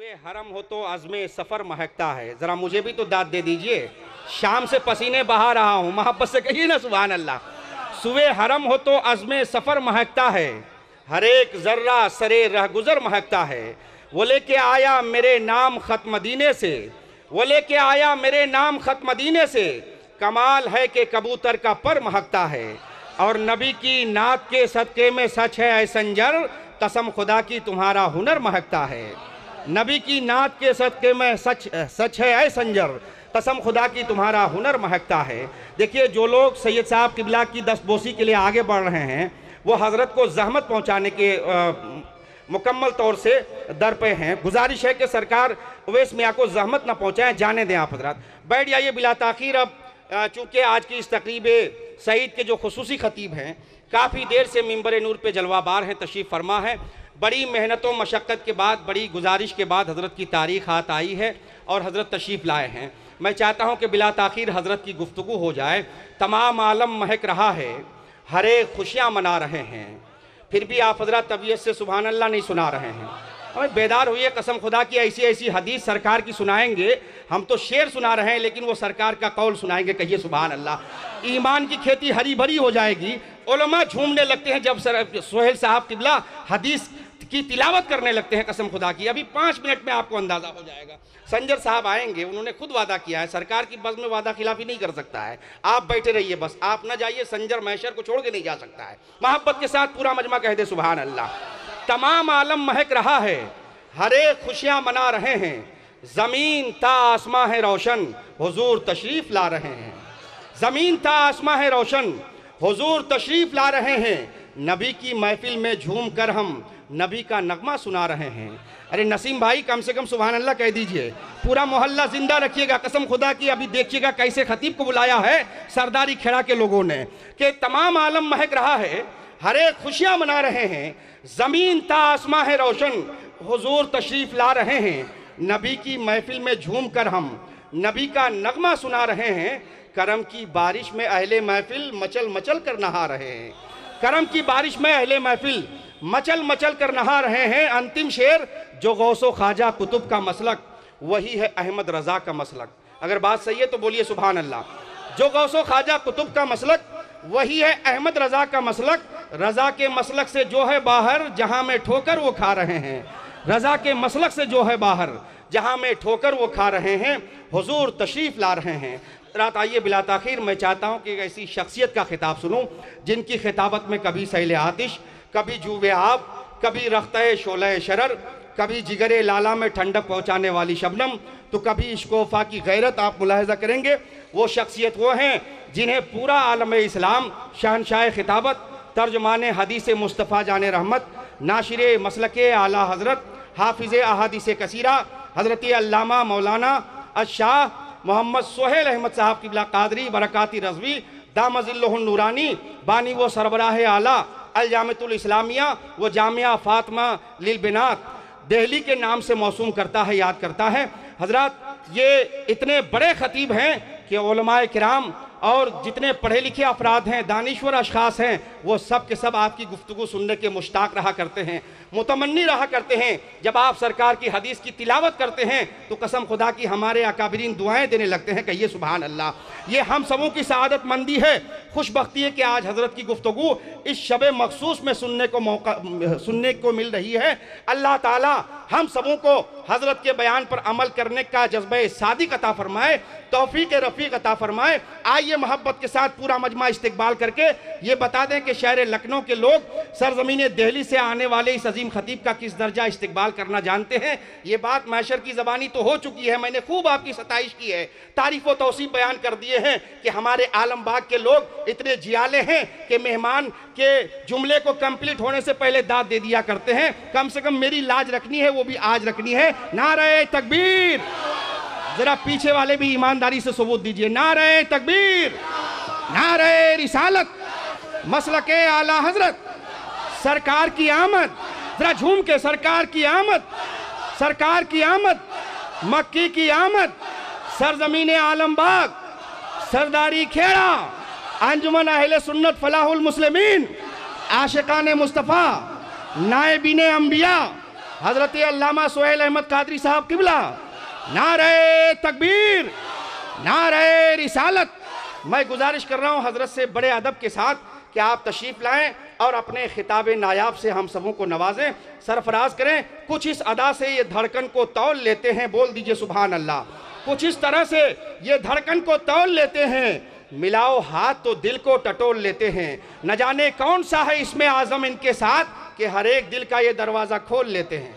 सुबह हरम हो तो अज़्मे सफ़र महकता है। ज़रा मुझे भी तो दाद दे दीजिए, शाम से पसीने बहा रहा हूँ, मोहब्बत से कहिए ना सुभान अल्लाह। सुबह हरम हो तो अज़्मे सफ़र महकता है, हर एक ज़र्रा सरे रहगुज़र महकता है। वो लेके आया मेरे नाम ख़त मदीने से, वो लेके आया मेरे नाम ख़त मदीने से। कमाल है कि कबूतर का पर महकता है, और नबी की नात के सदक़े में सच है ऐ संजर, कसम खुदा की तुम्हारा हुनर महकता है। नबी की नात के सदक़े में सच है ऐ संजर, कसम खुदा की तुम्हारा हुनर महकता है। देखिए, जो लोग सैयद साहब किबला की दस्तबोसी के लिए आगे बढ़ रहे हैं, वो हज़रत को जहमत पहुँचाने के मुकम्मल तौर से दर पे हैं। गुजारिश है कि सरकार उवैस मियाँ को जहमत ना पहुँचाएँ, जाने दें आप हज़रात। बैठ जाइए बिला ताख़ीर। अब चूँकि आज की इस तकरीब सईद के जो खुसूसी ख़तीब हैं, काफ़ी देर से मिंबर नूर पे जलवाबार हैं, तशरीफ़ फरमा है। बड़ी मेहनत व मशक्क़त के बाद, बड़ी गुजारिश के बाद हज़रत की तारीख़ हाथ आई है और हज़रत तशरीफ़ लाए हैं। मैं चाहता हूँ कि बिला ताख़ीर हज़रत की गुफ्तगू हो जाए। तमाम आलम महक रहा है, हरे खुशियाँ मना रहे हैं, फिर भी आप हज़रत तबीयत से सुभान अल्लाह नहीं सुना रहे हैं। हमें बेदार हुई है, कसम खुदा की ऐसी ऐसी हदीस सरकार की सुनाएंगे। हम तो शेर सुना रहे हैं, लेकिन वो सरकार का कौल सुनाएंगे, कहिए सुभान अल्लाह। ईमान की खेती हरी भरी हो जाएगी। उलमा झूमने लगते हैं जब सोहेल साहब किबला हदीस की तिलावत करने लगते हैं, कसम खुदा की। अभी 5 मिनट में आपको अंदाज़ा हो जाएगा। संजर साहब आएंगे, उन्होंने खुद वादा किया है, सरकार की बज़्म में वादा खिलाफी नहीं कर सकता है। आप बैठे रहिए बस, आप ना जाइए, संजर मैशर को छोड़ के नहीं जा सकता है। मोहब्बत के साथ पूरा मजमा कह दे सुभान अल्लाह। तमाम आलम महक रहा है, हरे खुशियाँ मना रहे हैं, ज़मीन ता आसमां है रोशन, हुजूर तशरीफ़ ला रहे हैं। ज़मीन ता आसमां है रोशन, हुजूर तशरीफ़ ला रहे हैं। नबी की महफिल में झूम कर हम नबी का नगमा सुना रहे हैं। अरे नसीम भाई, कम से कम सुभान अल्लाह कह दीजिए, पूरा मोहल्ला जिंदा रखिएगा, कसम खुदा की। अभी देखिएगा कैसे खतीब को बुलाया है सरदारी खेड़ा के लोगों ने, कि तमाम आलम महक रहा है, हरे खुशियाँ मना रहे हैं, ज़मीन ता आसमां है रोशन, हुजूर तशरीफ़ ला रहे हैं। नबी की महफिल में झूम कर हम नबी का नगमा सुना रहे हैं। करम की बारिश में अहले महफिल मचल मचल कर नहा रहे हैं। करम की बारिश में अहले महफिल मचल मचल कर नहा रहे हैं। अंतिम शेर, जो गौसो ख्वाजा कुतुब का मसलक, वही है अहमद रज़ा का मसलक। अगर बात सही है तो बोलिए सुभान अल्लाह। जो गौसो ख्वाजा कुतुब का मसलक, वही है अहमद रज़ा का मसलक। रज़ा के मसलक से जो है बाहर, जहाँ में ठोकर वो खा रहे हैं। रज़ा के मसलक से जो है बाहर, जहाँ में ठोकर वो खा रहे हैं। हुजूर तशरीफ़ ला रहे हैं। रात आइए बिला ताख़ीर, मैं चाहता हूँ कि ऐसी शख्सियत का खिताब सुनूँ जिनकी खिताबत में कभी सैल आतिश, कभी जूबे आब, कभी रख्ते शोले शरर, कभी जिगरे लाला में ठंडक पहुँचाने वाली शबनम, तो कभी इश्कोफा की गैरत। आप मुलाहिज़ा करेंगे, वो शख्सियत वो हैं जिन्हें पूरा आलम इस्लाम शहनशाह खिताबत, तर्जमान हदीस मुस्तफ़ा जान रहमत, नाशिर मसलके आला हज़रत, हाफिज़ अहादीस कसीरा, हज़रत अल्लामा मौलाना अशाह मोहम्मद सोहेल अहमद साहब किबला कादरी बरकाती रज़वी दामज़िल्लुहुन नूरानी, बानी वो सरबराह आला अल जामिअतुल इस्लामिया व जामिया फ़ातिमा लिल बिनात, दिल्ली के नाम से मौसूम करता है, याद करता है। हज़रात, ये इतने बड़े ख़तीब हैं कि उलमाए किराम और जितने पढ़े लिखे अफराद हैं, दानिश्वर अशख़ास हैं, वो सब के सब आपकी गुफ्तगू सुनने के मुश्ताक रहा करते हैं, मुतमन्नी रहा करते हैं। जब आप सरकार की हदीस की तिलावत करते हैं तो कसम खुदा की हमारे अकाबिरीन दुआएं देने लगते हैं, कहिए सुभान अल्लाह। ये हम सबों की सआदत मंदी है, खुशबख्ती है कि आज हज़रत की गुफ्तगू इस शब मखसूस में सुनने को मिल रही है। अल्लाह ताला हम सबों को हज़रत के बयान पर अमल करने का जज्बे सादिक अता फरमाए, तौफीक रफ़ीक अता फरमाए। आइए मोहब्बत के साथ पूरा मजमा इस्तिकबाल करके ये बता दें कि शहर लखनऊ के लोग सरजमीन दिल्ली से आने वाले इस अजीम खतीब का किस दर्जा इस्तिकबाल करना जानते हैं। ये बात मैशर की ज़बानी तो हो चुकी है, मैंने खूब आपकी सताइश की है, तारीफ़ व तौसीफ़ बयान कर दिए हैं कि हमारे आलमबाग के लोग इतने जियाले हैं कि मेहमान के जुमले को कंप्लीट होने से पहले दाद दे दिया करते हैं। कम से कम मेरी लाज रखनी है, वो भी आज रखनी है। नारे तकबीर, जरा पीछे वाले भी ईमानदारी से सबूत दीजिए। नारे तकबीर, नारे रिसालत, मसलके आला हजरत, सरकार की आमद, जरा झूम के, सरकार की आमद, सरकार की आमद, मक्की की आमद, सरजमीन आलमबाग, सरदारी खेड़ा, अंजुमन अहले सुन्नत फलाहुल मुस्लिमीन, आशिकान मुस्तफ़ा, नायबीन अंबिया, हजरत अल्लामा सुहेल अहमद कादरी साहब किबला, नारे तकबीर, नारे रिसालत। मैं गुजारिश कर रहा हूँ हजरत से बड़े अदब के साथ कि आप तशरीफ़ लाएं और अपने खिताब नायाब से हम सबों को नवाजें, सरफराज करें। कुछ इस अदा से ये धड़कन को तौल लेते हैं, बोल दीजिए सुभान अल्लाह। कुछ इस तरह से ये धड़कन को तौल लेते हैं, मिलाओ हाथ तो दिल को टटोल लेते हैं। न जाने कौन सा है इसमें आज़म इनके साथ कि हर एक दिल का ये दरवाज़ा खोल लेते हैं।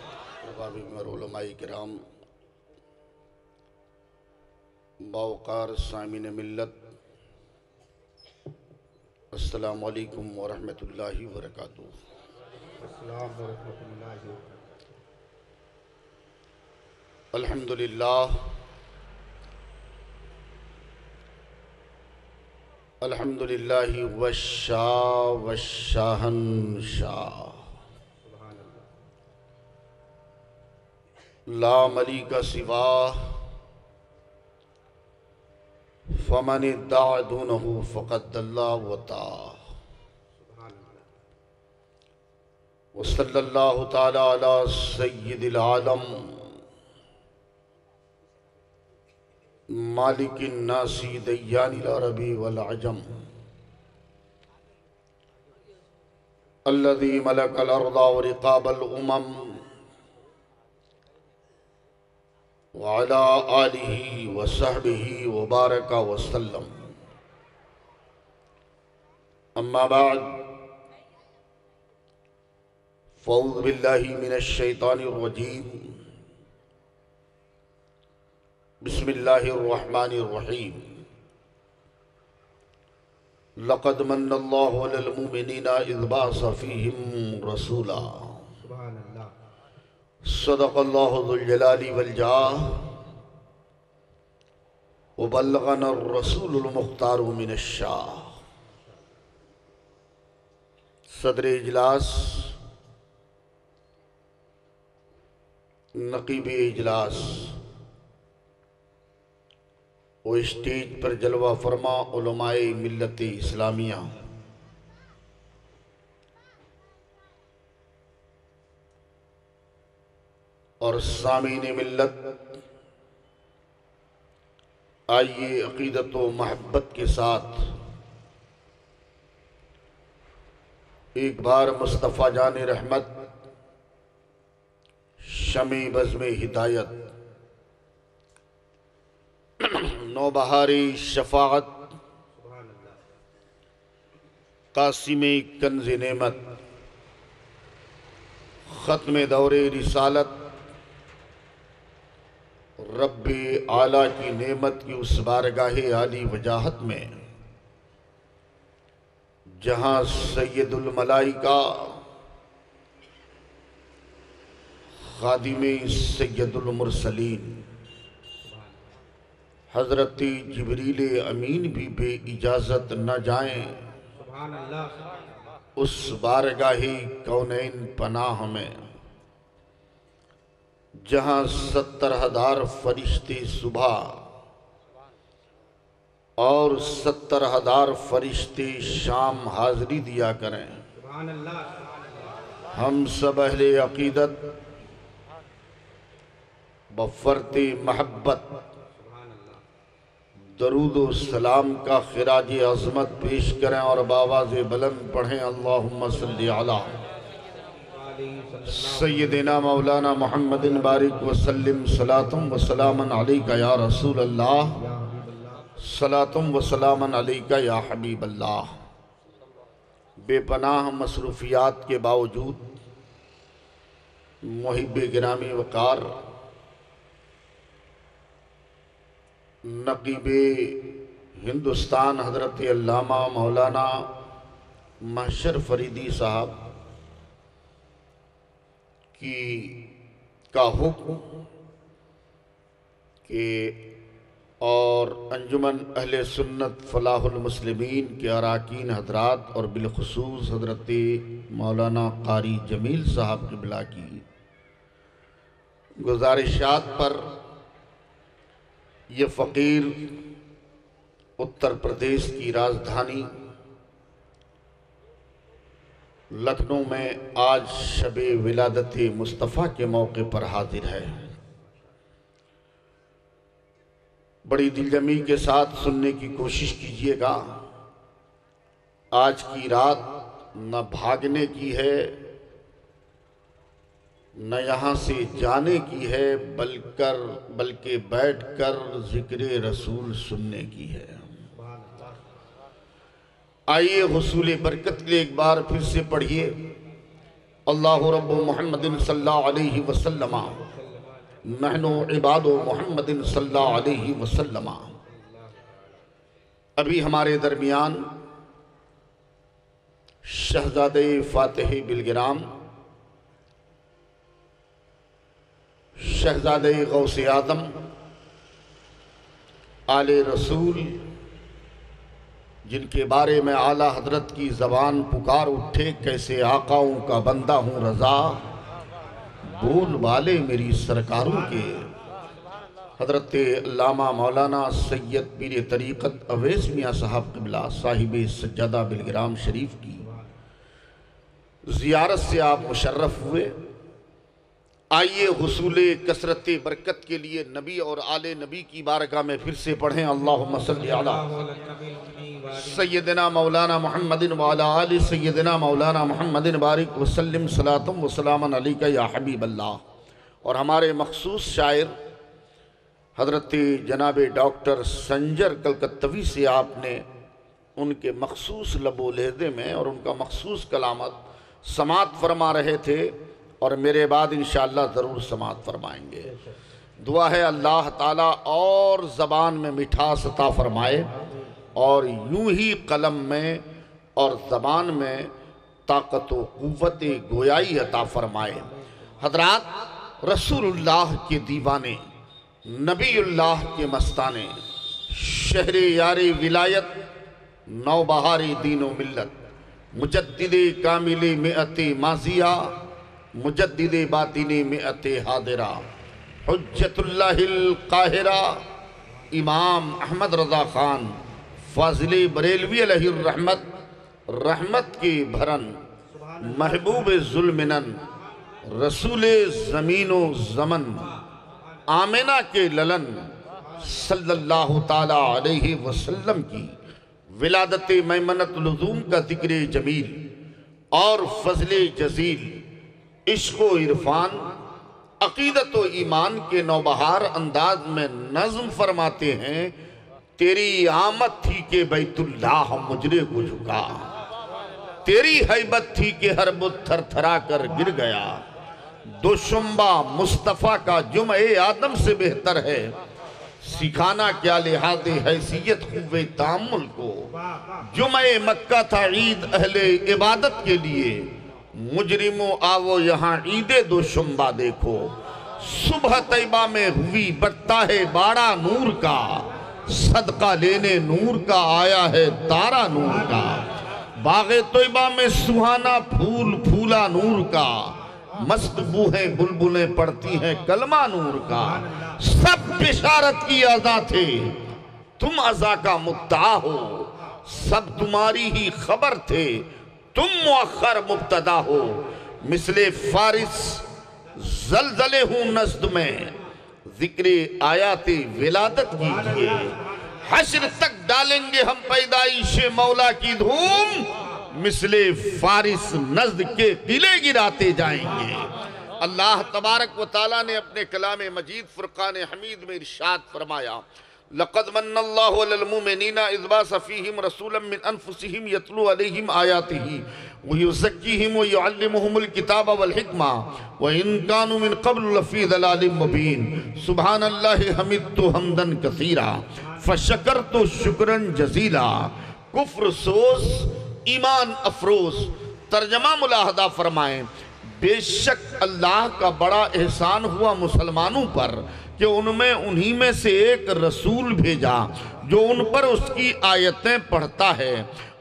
बावकार सामीन मिल्लत, अस्सलामु अलैकुम व रहमतुल्लाहि व बरकातुहू। अल्हम्दुलिल्लाह, अल्हम्दुलिल्लाहि वश्शाह वश्शाहंशाह, ला मलिका सिवा फमन इद्दा दूनहु फ़क़द दल्ला व ताह। व सल्लल्लाहु तआला अला सय्यिदिल आलम मालिकिन नासी दय्यानिल अरबी वल अजम, अल्लज़ी मलकल अर्ज़ व रिक़ाबल उमम, व अला आलिही व सहबिही व बारका व सल्लम। अम्मा बाद, फ़अऊज़ु बिल्लाहि मिनश शैतानिर रजीम, बिस्मिल्लाहिर रहमानिर रहीम। लक़द मन्नल्लाहु अलल मुमिनीना इज़ बअसा फ़ीहिम रसूला, सदक़ल्लाहु ज़ुल जलाली वल जाह, व बल्लगनर रसूलुल मुख्तारु मिनश शाह। सदर इजलास, नक़ीब इजलास वो स्टेज पर जलवा फरमा उलमाए मिल्लत इस्लामिया, और सामीन मिल्लत, आइए अक़ीदत व महब्बत के साथ एक बार मुस्तफ़ा जान रहमत, शमी बज़्म हिदायत, नौबहारी शफ़ाअत, कासिमे कंज़ नेमत, ख़त्म दौरे रिसालत, रब्बे आला की नेमत की उस बारगाहे आली वजाहत में जहाँ सैयदुल मलाइका खादिमे सैयदुल मुरसलीन हज़रत जिब्रील अमीन भी बे इजाज़त न जाएं, उस बारगाहे कौनैन पनाह में जहाँ 70,000 फरिश्ते सुबह और 70,000 फरिश्ते शाम हाज़री दिया करें। हम सब अहले अक़ीदत बफ़र्ते महब्बत दरूद व सलाम का खिराज अज़मत पेश करें और बावाज़ बुलंद पढ़ें, अल्लाहुम्मा सल्लि अला सय्यदिना मौलाना मुहम्मदिन बारिक वसल्लिम सलातुम व सलामन अलैका या रसूल अल्लाह, सलातुम व सलामन अलैका या हबीब अल्लाह। बेपनाह मसरूफ़ियात के बावजूद मुहिब्बे गिरामी वक़ार नक़ीबे हिंदुस्तान हज़रत अल्लामा मौलाना महशर फरीदी साहब का हुक्म के और अंजुमन अहले सुन्नत फलाहुल मुस्लिमीन के अराकीन हजरात और बिलखुसूस हजरत मौलाना कारी जमील साहब क़िबला की गुजारिशात पर ये फ़कीर उत्तर प्रदेश की राजधानी लखनऊ में आज शब-ए विलादत मुस्तफ़ा के मौके पर हाजिर है। बड़ी दिलजमी के साथ सुनने की कोशिश कीजिएगा। आज की रात न भागने की है न यहाँ से जाने की है, बल्कि बैठकर ज़िक्र रसूल सुनने की है। आइए हुसूल बरकत के लिए एक बार फिर से पढ़िए अल्लाहु रब्बु मुहम्मदिन सल्लल्लाहु अलैहि वसल्लम नहनु इबादु मुहम्मदिन सल्लल्लाहु अलैहि वसल्लम। अभी हमारे दरमियान शहजादे फातिह बिलगिराम, शहजादे गौसे आदम, आले रसूल, जिनके बारे में आला हजरत की ज़बान पुकार उठे, कैसे आकाओं का बंदा हूँ रज़ा, बोल वाले मेरी सरकारों के, हजरत अल्लामा मौलाना सैयद पीर तरीक़त अवैस मियाँ साहब क़िबला साहिब सज्जादा बिलगिराम शरीफ की ज़ियारत से आप मुशर्रफ हुए। आइए हुसूले कसरत बरकत के लिए नबी और आले नबी की बारगाह में फिर से पढ़ें अल्लाहुम्मा सल्ली अला सय्यदना मौलाना मुहम्मदिन व अला आलि सय्यदना मौलाना मुहम्मदिन बारिक वसल्लिम सलातम व सलामन अलैका या हबीब अल्लाह। और हमारे मखसूस शायर हज़रत जनाब डॉक्टर संजर कलकत्तवी से आपने उनके मखसूस लबो लहज़े में और उनका मखसूस कलामत समात फरमा रहे थे और मेरे बाद इंशाअल्लाह ज़रूर समात फरमाएंगे। दुआ है अल्लाह ताला और ज़बान में मिठास अता फरमाए और यूं ही कलम में और ज़बान में ताकत व क़ुव्वत गोयाई अता फरमाए। हज़रात, रसूलुल्लाह के दीवाने, नबीउल्लाह के मस्ताने, शहरे यारे विलायत, नौबहारे दीनो मिल्लत, मुजद्दिदे कामिले मिअते माजिया, मुजद्दिदे बातिने मिअते हादिरा, हुज्जतुल्लाहिल काहिरा, इमाम अहमद रज़ा ख़ान फाज़िले बरेलवी अलैहिर रहमत, रहमत के भरन, महबूब ज़ुल्मिनन, रसूले ज़मीनो ज़मन, आमिना के ललन सल्लल्लाहु ताला अलैहि वसल्लम की विलादत मैमनत लुज़ूम का ज़िक्र जमील और फ़ज़ले जज़ील, इश्क़ व इरफ़ान, अक़ीदत व ईमान के नौबहार अंदाज में नज़्म फरमाते हैं। तेरी आमद थी कि बैतुल्लाह मुजरे को झुका, तेरी हैबत थी कि हर बुत थर थरा कर गिर गया, दुशुम्बा मुस्तफ़ा का जुमे आदम से बेहतर है, सिखाना क्या लिहाज़े हैसियत खुवे तामुल को, जुमे मक्का था ईद अहले इबादत के लिए, मुजरिमो आवो यहाँ ईदे दुशुम्बा देखो, सुबह तैबा में हुई बरता है बाड़ा नूर का, सदका लेने नूर का आया है तारा नूर का, बाग़े तैबा में सुहाना फूल फूला नूर का, मस्त बूहें बुलबुलें पड़ती हैं कलमा नूर का, सब बिशारत की अज़ा थे तुम अज़ा का मुद्दा हो, सब तुम्हारी ही खबर थे तुम मुअख्खर मुब्तदा हो, मिसले फारिस ज़लज़ले हूँ नज़्द में, ज़िक्र आयाते विलादत कीजिए, हश्र तक डालेंगे हम पैदाइशे मौला की धूम, मिसले फारिस नज़्द के किले गिराते जाएंगे। अल्लाह तबारक व तआला ने अपने कलाम मजीद फ़ुरक़ान हमीद में इरशाद फरमाया, लक़द मन्नल्लाहु अलल मुमिनीना इज़ बअस फ़ीहिम रसूलन मिन अनफुसिहिम यतलू अलैहिम आयातिही व युज़क्कीहिम व युअल्लिमुहुमुल किताब वल हिक्मा व इन कानू मिन क़ब्ल लफ़ी ज़लालिम मुबीन, सुब्हानल्लाहि हमिदतु हम्दन कसीरा फ़शकरतु शुक्रन जज़ीला। कुफ्र सोस ईमान अफरोज़। तर्जमा मुलाहदा फरमाएं, बेशक अल्लाह का बड़ा एहसान हुआ मुसलमानों पर कि उनमें उन्हीं में से एक रसूल भेजा जो उन पर उसकी आयतें पढ़ता है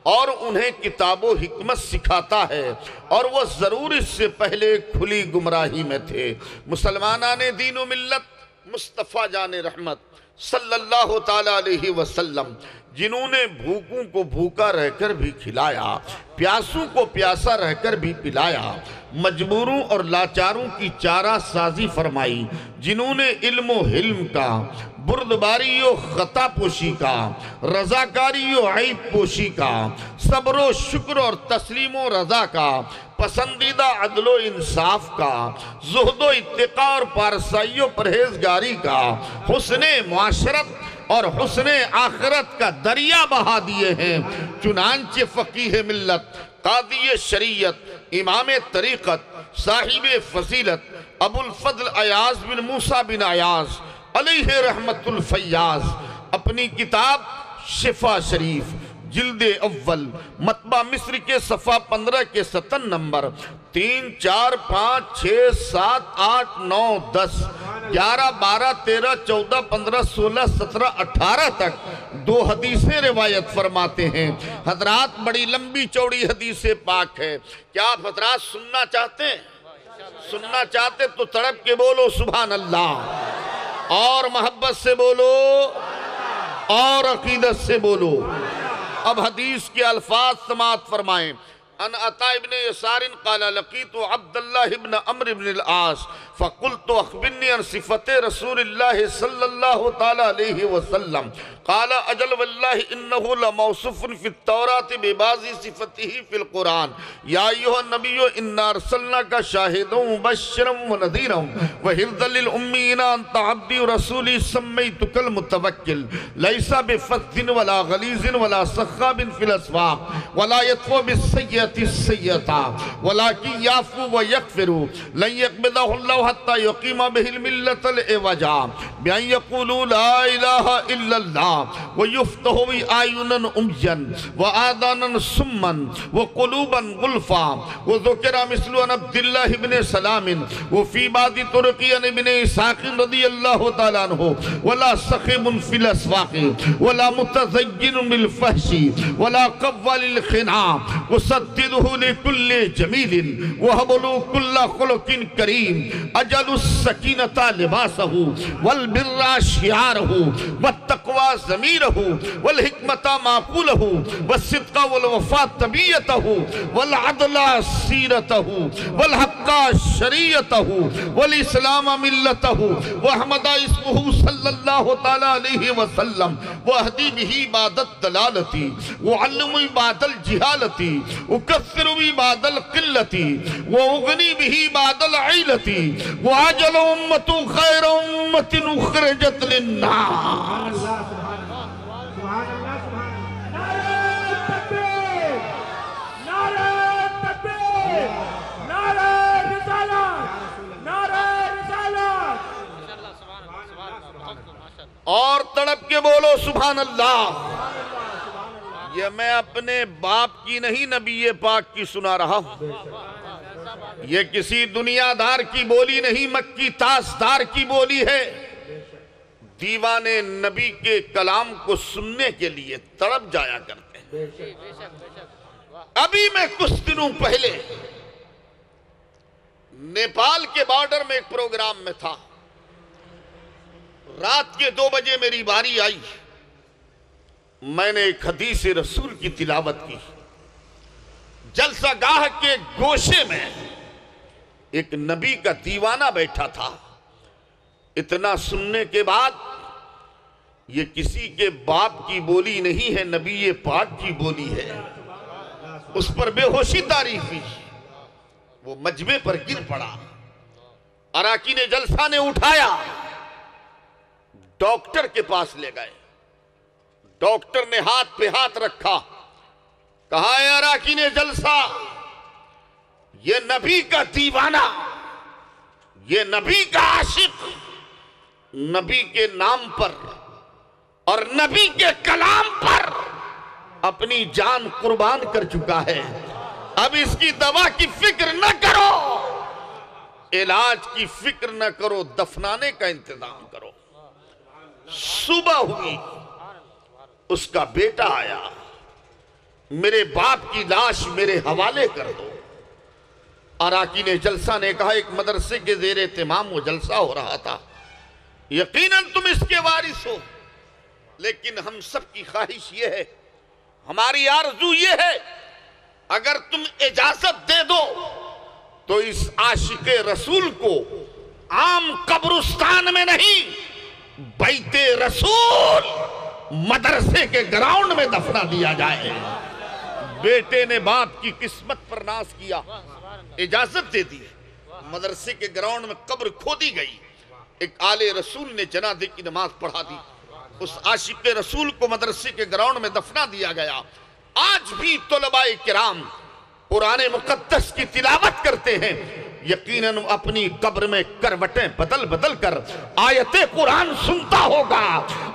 और उन्हें किताबो हिकमत सिखाता है, और वह ज़रूर इससे पहले खुली गुमराही में थे। मुसलमाना ने दीन व मिल्लत मुस्तफ़ा जाने रहमत सल्लल्लाहु ताला अलैहि वसल्लम, जिन्होंने भूखों को भूखा रहकर भी खिलाया, प्यासों को प्यासा रहकर भी पिलाया, मजबूरों और लाचारों की चारा साजी फरमाई, जिन्होंने इल्म व हिल्म का, बुर्दबारी व खता पोशी का, रजाकारी व ऐब पोशी का, सब्र व शुक्र और तस्लीम व रजा का, पसंदीदा अदलो इंसाफ का, जुहदो इत्तिका और पारसाई परहेजगारी का, हुस्ने मुआशरत और हुस्ने आखिरत का दरिया बहा दिए हैं। चुनांचे फकीह मिल्लत, कादी शरीयत, इमाम तरीक़त, साहिब फजीलत अबुल फजल अयाज बिन मूसा बिन अयाज अलैहि रहमतुल फय्याज अपनी किताब शिफा शरीफ जिल्द अव्वल मतबा मिस्र के सफ़ा 15 के 57 नंबर 3, 4, 5, 6, 7, 8, 9, 10, 11, 12, 13, 14, 15, 16, 17, 18 तक 2 हदीसें रिवायत फरमाते हैं। हजरात बड़ी लंबी चौड़ी हदीसें पाक है। क्या आप हजरात सुनना चाहते हैं? सुनना चाहते तो तड़प के बोलो सुभान अल्लाह, और मोहब्बत से बोलो और अकीदत से बोलो। अब हदीस के अल्फाज समात फरमाएं। अन अता इब्न यसारिन क़ाला लक़ीतु अब्दुल्लाह इब्न अम्र इब्न अल-आस फ़क़ुल्तु अख़बिरनी अन सिफ़ते रसूलिल्लाह सल्लल्लाहु तआला अलैहि वसल्लम क़ाला अजल वल्लाहि इन्नहु लमौसूफ़ुन फ़ित तौरात बिबाज़ि सिफ़तिही फ़िल क़ुरान या अय्युहन नबिय्यु इन्ना अर्सलनाका शाहिदन मुबश्शिरन व नज़ीरन व हिर्ज़ल लिल उम्मीयीना अंत अब्दी व रसूली सम्मैतुकल मुतवक्किल लैसा बिफ़ज़्ज़िन वला गलीज़िन वला सख़्ख़ाबिन फ़िल अस्वाक़ वला यत्फ़ु बिस्सय्यति सय्यता वलाकिन याफ़ू व यग़फ़िरु लन यक़बिदहु अल्लाहु हत्ता युक़ीमा बिहिल मिल्लतल इवजा बिअन यक़ूलू ला इलाहा इल्लल्लाह व युफ़्तहु आयुनन उम्यन व आदानन सुम्मन व क़ुलूबन गुल्फ़ा व ज़ुकिरा मिस्लु अन अब्दिल्लाह इब्न सलामिन व फ़ी बादी तुर्की अन इब्न इसाक़ रज़ियल्लाहु तआला अन्हु वला सख़िबुन फ़िल अस्वाक़ि वला मुतज़य्यिनुन बिल फ़हशी वला क़व्वालिल ख़िना व सद्दिदहु लिकुल्लि जमीलिन व हबलु कुल्ला ख़ुलुक़िन करीम अजलुस सकीनता लिबासहु वल बिर्रा शिआरहु वत तक़वा ज़मीरहु वल हिकमता माक़ूलहु वस्सिद्क़ा वल वफ़ा तबीयतहु वल अदला सीरतहु वल हक़्क़ा शरीयतहु वल इस्लाम मिल्लतहु व अहमदा इस्मुहु सल्लल्लाहु तआला अलैहि वसल्लम व अहदी बिही इबादत दलालती व अल्लुमु इबादल जिहालती व कस्सिरु इबादल क़िल्लती व उग़नी बिही इबादल इलती व अजल उम्मतु खैर उम्मतिन उख़रिजत लिन्नास। और तड़प के बोलो सुभान अल्लाह। ये मैं अपने बाप की नहीं नबी पाक की सुना रहा हूं। ये किसी दुनियादार की बोली नहीं, मक्की तासदार की बोली है। दीवाने नबी के कलाम को सुनने के लिए तड़प जाया करते हैं। अभी मैं कुछ दिनों पहले नेपाल के बॉर्डर में एक प्रोग्राम में था। रात के 2 बजे मेरी बारी आई। मैंने एक हदीस रसूल की तिलावत की। जलसा गाह के गोशे में एक नबी का दीवाना बैठा था। इतना सुनने के बाद ये किसी के बाप की बोली नहीं है, नबी पाक की बोली है। उस पर बेहोशी तारी हुई। वो मजमे पर गिर पड़ा। अराकीन जलसा ने उठाया, डॉक्टर के पास ले गए। डॉक्टर ने हाथ पे हाथ रखा, कहा है अराकीन जलसा, ये नबी का दीवाना, ये नबी का आशिक, नबी के नाम पर और नबी के कलाम पर अपनी जान कुर्बान कर चुका है। अब इसकी दवा की फिक्र न करो, इलाज की फिक्र न करो, दफनाने का इंतजाम करो। सुबह हुई, उसका बेटा आया, मेरे बाप की लाश मेरे हवाले कर दो। अराकीन जलसा ने कहा, एक मदरसे के ज़ेरे एहतिमाम वो जलसा हो रहा था। यकीनन तुम इसके वारिस हो, लेकिन हम सब की ख्वाहिश ये है, हमारी आरज़ू ये है, अगर तुम इजाजत दे दो तो इस आशिक़े रसूल को आम कब्रिस्तान में नहीं, बैते रसूल मदरसे के ग्राउंड में दफना दिया जाए। बेटे ने बाप की किस्मत पर नाज किया, इजाजत दे दी, मदरसे के ग्राउंड में कब्र खोदी गई, एक आले रसूल ने जनाजे की नमाज पढ़ा दी, उस आशिक़े रसूल को मदरसे के ग्राउंड में दफना दिया गया। आज भी तलबाए किराम कुरान मुक़द्दस की तिलावत करते हैं, यकीनन अपनी कब्र में करवटें बदल बदल कर आयते कुरान सुनता होगा।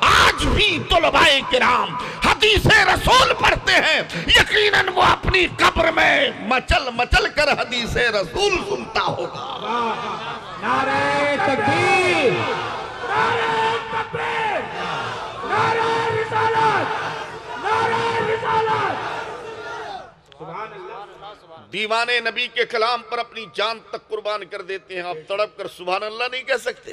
आज भी तलबाए किराम हदीसे रसूल पढ़ते हैं, यकीनन वो अपनी कब्र में मचल मचल कर हदीसे रसूल सुनता होगा। नारे तकबीर, नारे तकबीर, नारे रिसालत, नारे रिसालत। दीवाने नबी के कलाम पर अपनी जान तक कुर्बान कर देते हैं, आप तड़प कर सुभान अल्लाह नहीं कह सकते?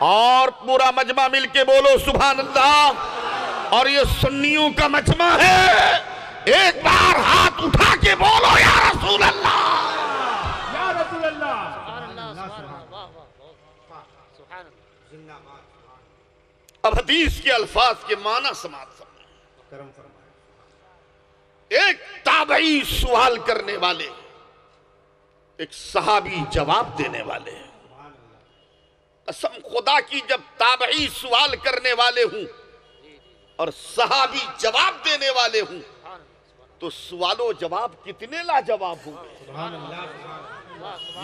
और पूरा मजमा मिलके बोलो सुभान अल्लाह। और ये सुन्नियों का मजमा है, एक बार हाथ उठा के बोलो या रसूल अल्लाह, या रसूल अल्लाह। अब हदीस के अल्फाज के माना समाप्त फरमाएं। एक ताबई सवाल करने वाले, एक सहाबी जवाब देने वाले। कसम खुदा की, जब ताबई सवाल करने वाले हूं और सहाबी जवाब देने वाले हूं तो सवालो जवाब कितने लाजवाब होंगे।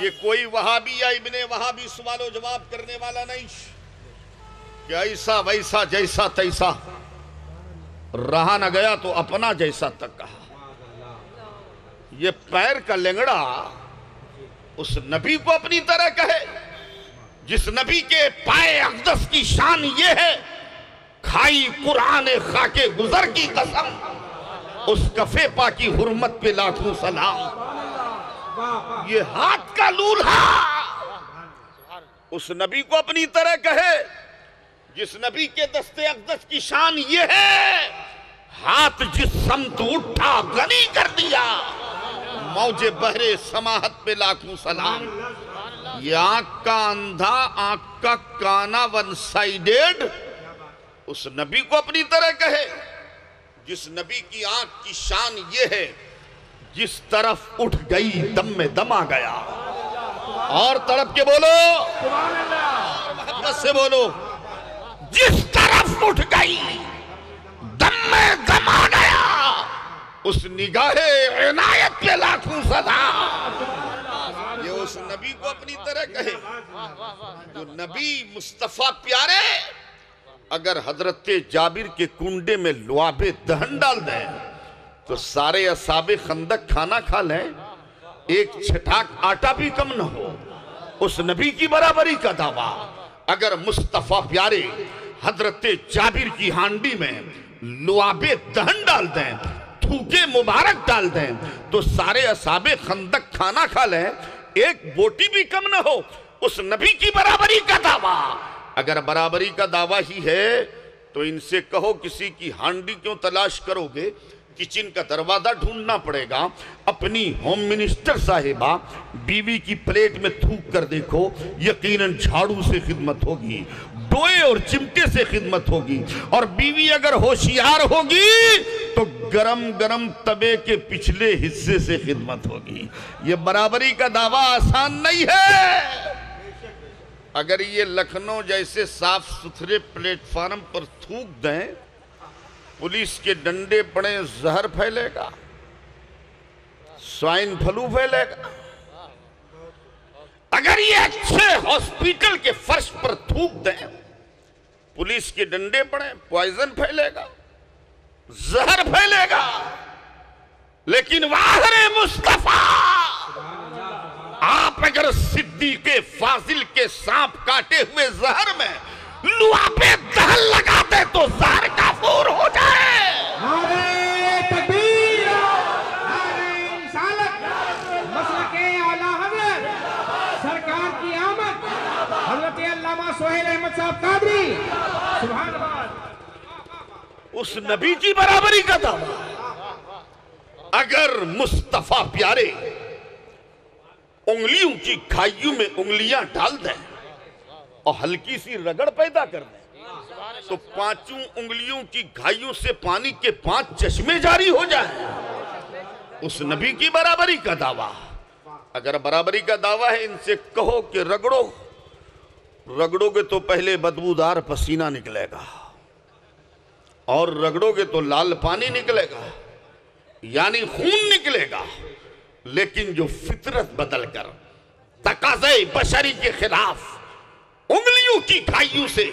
ये कोई वहाबी या इब्ने वहाबी सवालो जवाब करने वाला नहीं कि ऐसा वैसा जैसा तैसा, रहा न गया तो अपना जैसा तक कहा। ये पैर का लेंगड़ा उस नबी को अपनी तरह कहे जिस नबी के पाए अक़दस की शान ये है, खाई कुरान खाके गुजर की कसम, उस कफे पा की हुर्मत पे लाखों सलाम। ये हाथ का लूल्हा उस नबी को अपनी तरह कहे जिस नबी के दस्ते अक़दस की शान ये है, हाथ जिस समत उठा गनी कर दिया, मौजे बहरे समाहत पे लाखों सलाम। ये आंख का अंधा, आंख का काना वन साइडेड उस नबी को अपनी तरह कहे जिस नबी की आंख की शान ये है, जिस तरफ उठ गई दम में दम आ गया। और तड़प के बोलो, मोहब्बत से बोलो, जिस तरफ उठ गई दम में दम आ गया, उस निगाहे इनायत पे लाखों सलाम। ये उस नबी को अपनी तरह कहे जो नबी मुस्तफा प्यारे अगर हजरत जाबिर के कुंडे में लुआबे दहन डाल दें तो सारे असाबे खंदक खाना खा लें, एक छटाक आटा भी कम न हो। उस नबी की बराबरी का दावा अगर मुस्तफा प्यारे हजरत जाबिर की हांडी में लुआबे दहन डाल दें, थूके मुबारक डाल दें, तो सारे असाबे खंदक खाना खा लें, एक बोटी भी कम न हो। उस नबी की बराबरी का दावा अगर बराबरी का दावा ही है तो इनसे कहो किसी की हांडी क्यों तलाश करोगे, किचन का दरवाजा ढूंढना पड़ेगा। अपनी होम मिनिस्टर साहिबा बीवी की प्लेट में थूक कर देखो, यकीनन झाड़ू से खिदमत होगी, डोए और चिमटे से खिदमत होगी। और बीवी अगर होशियार होगी तो गरम गरम तवे के पिछले हिस्से से खिदमत होगी। ये बराबरी का दावा आसान नहीं है। अगर ये लखनऊ जैसे साफ सुथरे प्लेटफार्म पर थूक दें, पुलिस के डंडे पड़े, जहर फैलेगा, स्वाइन फ्लू फैलेगा। अगर ये अच्छे हॉस्पिटल के फर्श पर थूक दें, पुलिस के डंडे पड़े, पॉइजन फैलेगा, जहर फैलेगा। लेकिन वाहरे मुस्तफा, आप अगर सिद्दीक़े फाजिल के सांप काटे हुए जहर में लुआबे दहन लगाते तो जहर काफूर हो जाए। नारे तकबीर, नारे रिसालत, मसलके आला हज़रत सरकार की आमद। हज़रत अल्लामा सोहेल अहमद साहब कादरी, सुभान अल्लाह। उस नबी की बराबरी का दावा। अगर मुस्तफा प्यारे उंगलियों की खाइयों में उंगलियां डाल दें और हल्की सी रगड़ पैदा कर दें तो पांचों उंगलियों की घाइयों से पानी के 5 चश्मे जारी हो जाएं। उस नबी की बराबरी का दावा। अगर बराबरी का दावा है, इनसे कहो कि रगड़ो, रगड़ोगे तो पहले बदबूदार पसीना निकलेगा और रगड़ोगे तो लाल पानी निकलेगा, यानी खून निकलेगा। लेकिन जो फितरत बदलकर तकाज़े बशरी के खिलाफ उंगलियों की खाइयों से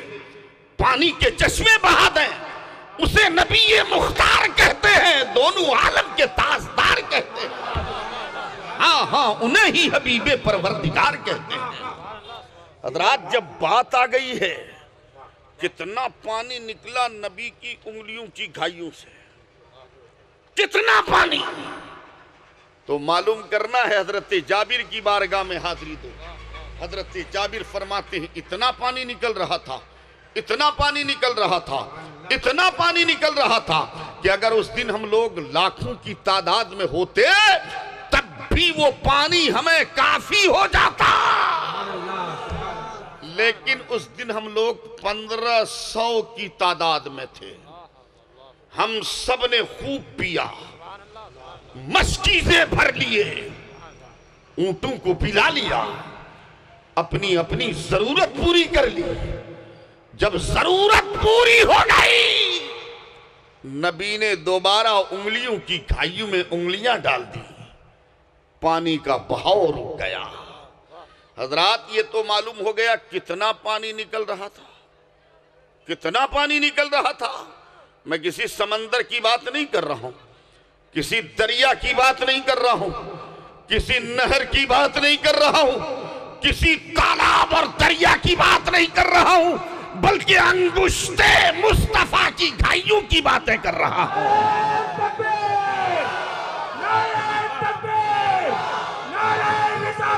पानी के चश्मे बहा दें, उसे नबी मुख्तार कहते हैं, दोनों आलम के ताजदार कहते हैं। हाँ हाँ, उन्हें ही हबीबे परवरदिगार कहते हैं। हज़रात, जब बात आ गई है कितना पानी निकला नबी की उंगलियों की घाइयों से, कितना पानी, तो मालूम करना है। हजरत जाबिर की बारगाह में हाजिरी दो। हजरत जाबिर फरमाते हैं, इतना पानी निकल रहा था, इतना पानी निकल रहा था, इतना पानी निकल रहा था कि अगर उस दिन हम लोग लाखों की तादाद में होते तब भी वो पानी हमें काफी हो जाता। लेकिन उस दिन हम लोग 1500 की तादाद में थे। हम सब ने खूब पिया, मशकीज़ें भर लिए, ऊंटों को पिला लिया, अपनी अपनी जरूरत पूरी कर ली। जब जरूरत पूरी हो गई, नबी ने दोबारा उंगलियों की खाइयों में उंगलियां डाल दी, पानी का बहाव रुक गया। हजरात, ये तो मालूम हो गया कितना पानी निकल रहा था, कितना पानी निकल रहा था। मैं किसी समंदर की बात नहीं कर रहा हूं, किसी दरिया की बात नहीं कर रहा हूं, किसी नहर की बात नहीं कर रहा हूं, किसी तालाब और दरिया की बात नहीं कर रहा हूं, बल्कि अंगुश्ते मुस्तफा की घाइयों की बातें कर रहा हूं।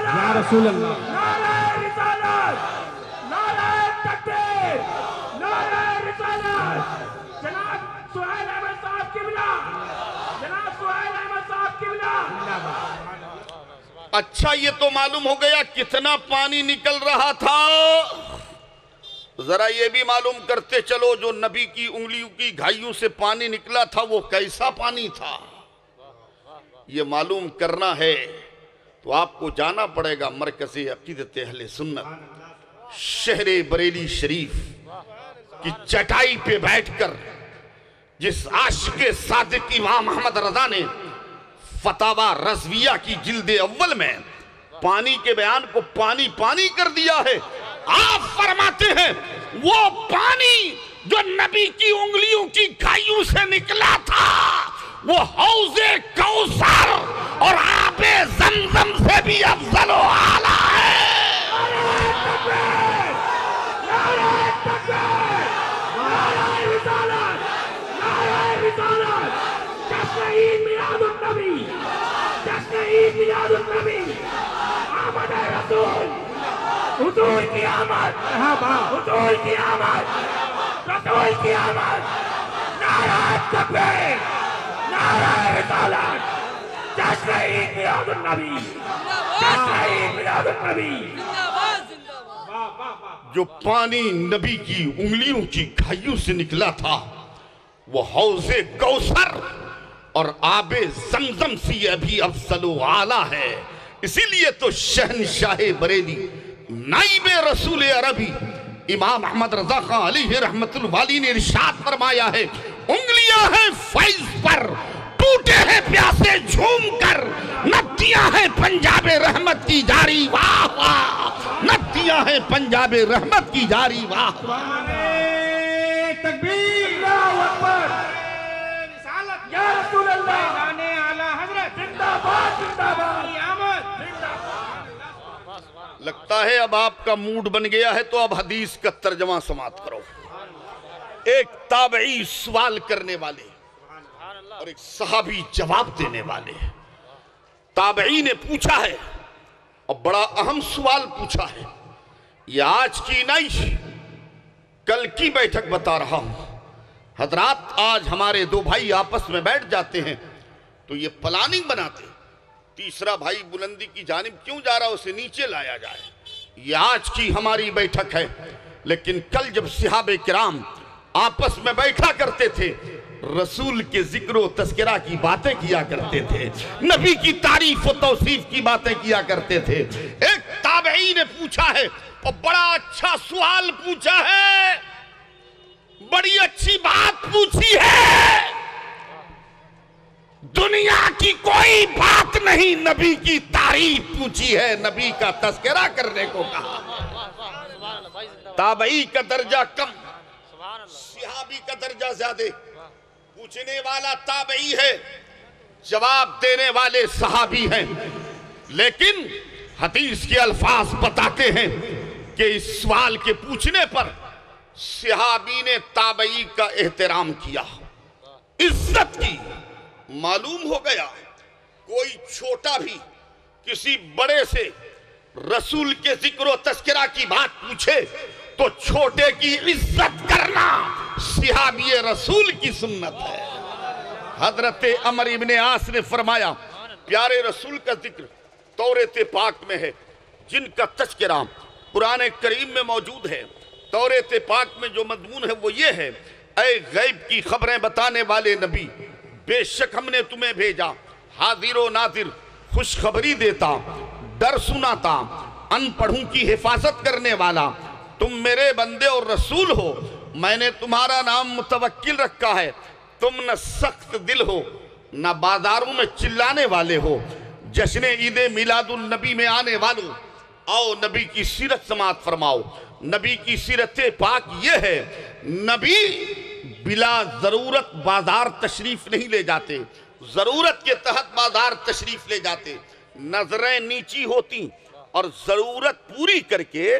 या रसूल अल्लाह, नारे रिसालत, नारे तकबीर, नारे रिसालत। जनाब सुहैल अहमद साहब किबला, जनाब सुहैल अहमद साहब किबला। अच्छा, ये तो मालूम हो गया कितना पानी निकल रहा था। जरा ये भी मालूम करते चलो, जो नबी की उंगलियों की घाइयों से पानी निकला था वो कैसा पानी था। ये मालूम करना है तो आपको जाना पड़ेगा मरकज़े अक़ीदत अहले सुन्नत शहर बरेली शरीफ की चटाई पे बैठकर जिस आशिक़े सादिक़ इमाम अहमद रज़ा ने फतावा रज़विया की जिल्द अव्वल में पानी के बयान को पानी पानी कर दिया है। आप फरमाते हैं वो पानी जो नबी की उंगलियों की घाइयों से निकला था वो हौज़े कौसर और आबे ज़मज़म से भी अफज़ल व आला है। हुजूर की आमद, हुजूर की आमद, रसूल की आमद। नारा तकबीर, नारा रिसालत, जश्न ईद मिलादुन नबी, जश्न ईद मिलादुन नबी। जो पानी नबी की उंगलियों की घाइयों से निकला था वो हौज़े कौसर और आबे ज़मज़म से अभी अफज़ल व आला है। इसीलिए तो शहनशाह बरेली नाइबे रसूल अरबी इमाम अहमद रज़ा खां अलैहि रहमतुल वाली ने इरशाद फरमाया है, उंगलियां हैं फैज़ पर, टूटे हैं प्यासे झूम कर, नदियां हैं पंजाबे रहमत की जारी, वाह वाह, नदियां हैं पंजाबे रहमत की जारी, वाह। तकबीर, अल्लाहु अकबर, रिसालत, या रसूल अल्लाह, जाने आला हज़रत, जिंदाबाद जिंदाबाद, क़यामत जिंदाबाद। लगता है अब आपका मूड बन गया है तो अब हदीस का तर्जमा समाप्त करो। एक ताबई सवाल करने वाले और एक सहाबी जवाब देने वाले। ताबई ने पूछा है और बड़ा अहम सवाल पूछा है, यह आज की नहीं कल की बैठक बता रहा हूं। हजरात, आज हमारे दो भाई आपस में बैठ जाते हैं तो ये प्लानिंग बनाते, तीसरा भाई बुलंदी की जानिब क्यों जा रहा, उसे नीचे लाया जाए। ये आज की हमारी बैठक है, लेकिन कल जब सहाबे किराम आपस में बैठा करते थे, रसूल के जिक्र व तस्करा की बातें किया करते थे, नबी की तारीफ व तौसीफ की बातें किया करते थे। एक ताबई ने पूछा है और बड़ा अच्छा सवाल पूछा है, बड़ी अच्छी बात पूछी है। दुनिया की कोई बात नहीं, नबी की तारीफ पूछी है, नबी का तस्करा करने को कहा। ताबई का दर्जा कम, सहाबी का दर्जा ज्यादा। पूछने वाला ताबई है, जवाब देने वाले सहाबी हैं। लेकिन हदीस के अल्फाज बताते हैं कि इस सवाल के पूछने पर सहाबी ने ताबई का एहतराम किया, इज्जत की। मालूम हो गया कोई छोटा भी किसी बड़े से रसूल के जिक्र व तस्करा की बात पूछे तो छोटे की इज्जत करना सहाबी रसूल की सुन्नत है। हजरत अमर इब्ने आस ने फरमाया, प्यारे रसूल का जिक्र तौरात पाक में है, जिनका तस्करा कुरान करीम में मौजूद है। तौरात पाक में जो मजमून है वो ये है, ऐ गैब की खबरें बताने वाले नबी, बेशक हमने तुम्हें भेजा हाजिर व नाजिर, खुशखबरी देता, डर सुनाता, अनपढ़ों की हिफाजत करने वाला। तुम मेरे बंदे और रसूल हो, मैंने तुम्हारा नाम मुतवक्किल रखा है। तुम न सख्त दिल हो न बाजारों में चिल्लाने वाले हो। जश्न ईद मिलादुन नबी में आने वालों, आओ नबी की सीरत समात फरमाओ। नबी की सीरत पाक ये है, नबी बिला जरूरत बाजार तशरीफ नहीं ले जाते, जरूरत के तहत बाजार तशरीफ ले जाते। नजरें नीची होती और जरूरत पूरी करके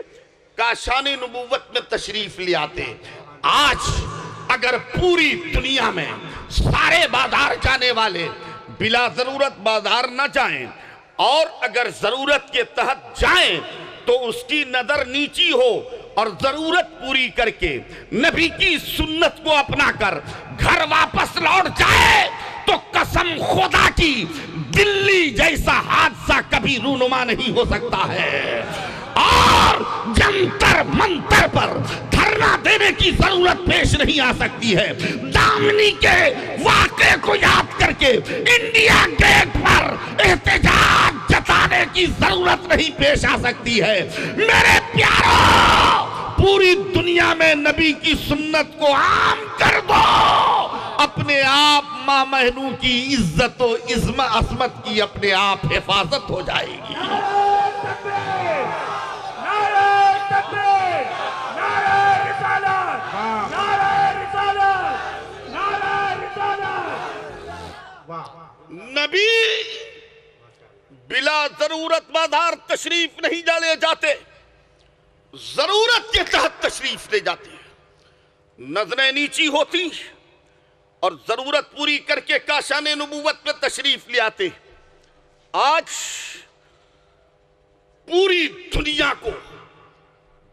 काशाने नबूवत में तशरीफ ले आते। आज अगर पूरी दुनिया में सारे बाजार जाने वाले बिला जरूरत बाजार न जाएं और अगर जरूरत के तहत जाएं तो उसकी नजर नीची हो और जरूरत पूरी करके नबी की सुन्नत को अपनाकर घर वापस लौट जाए तो कसम खुदा की दिल्ली जैसा हादसा कभी रूनुमा नहीं हो सकता है। और जंतर मंतर पर धरना देने की जरूरत पेश नहीं आ सकती है। दामनी के वाक़े को याद करके इंडिया गेट पर एहतजाज जताने की जरूरत नहीं पेश आ सकती है। मेरे प्यारों, पूरी दुनिया में नबी की सुन्नत को आम कर दो, अपने आप मां महनू की इज्जत व इज्म असमत की अपने आप हिफाजत हो जाएगी। नबी बिला जरूरत बाजार तशरीफ नहीं ले जाते, जरूरत के तहत तशरीफ ले जाते हैं। नजरें नीची होती और जरूरत पूरी करके काशाने नबूवत में तशरीफ ले आते। आज पूरी दुनिया को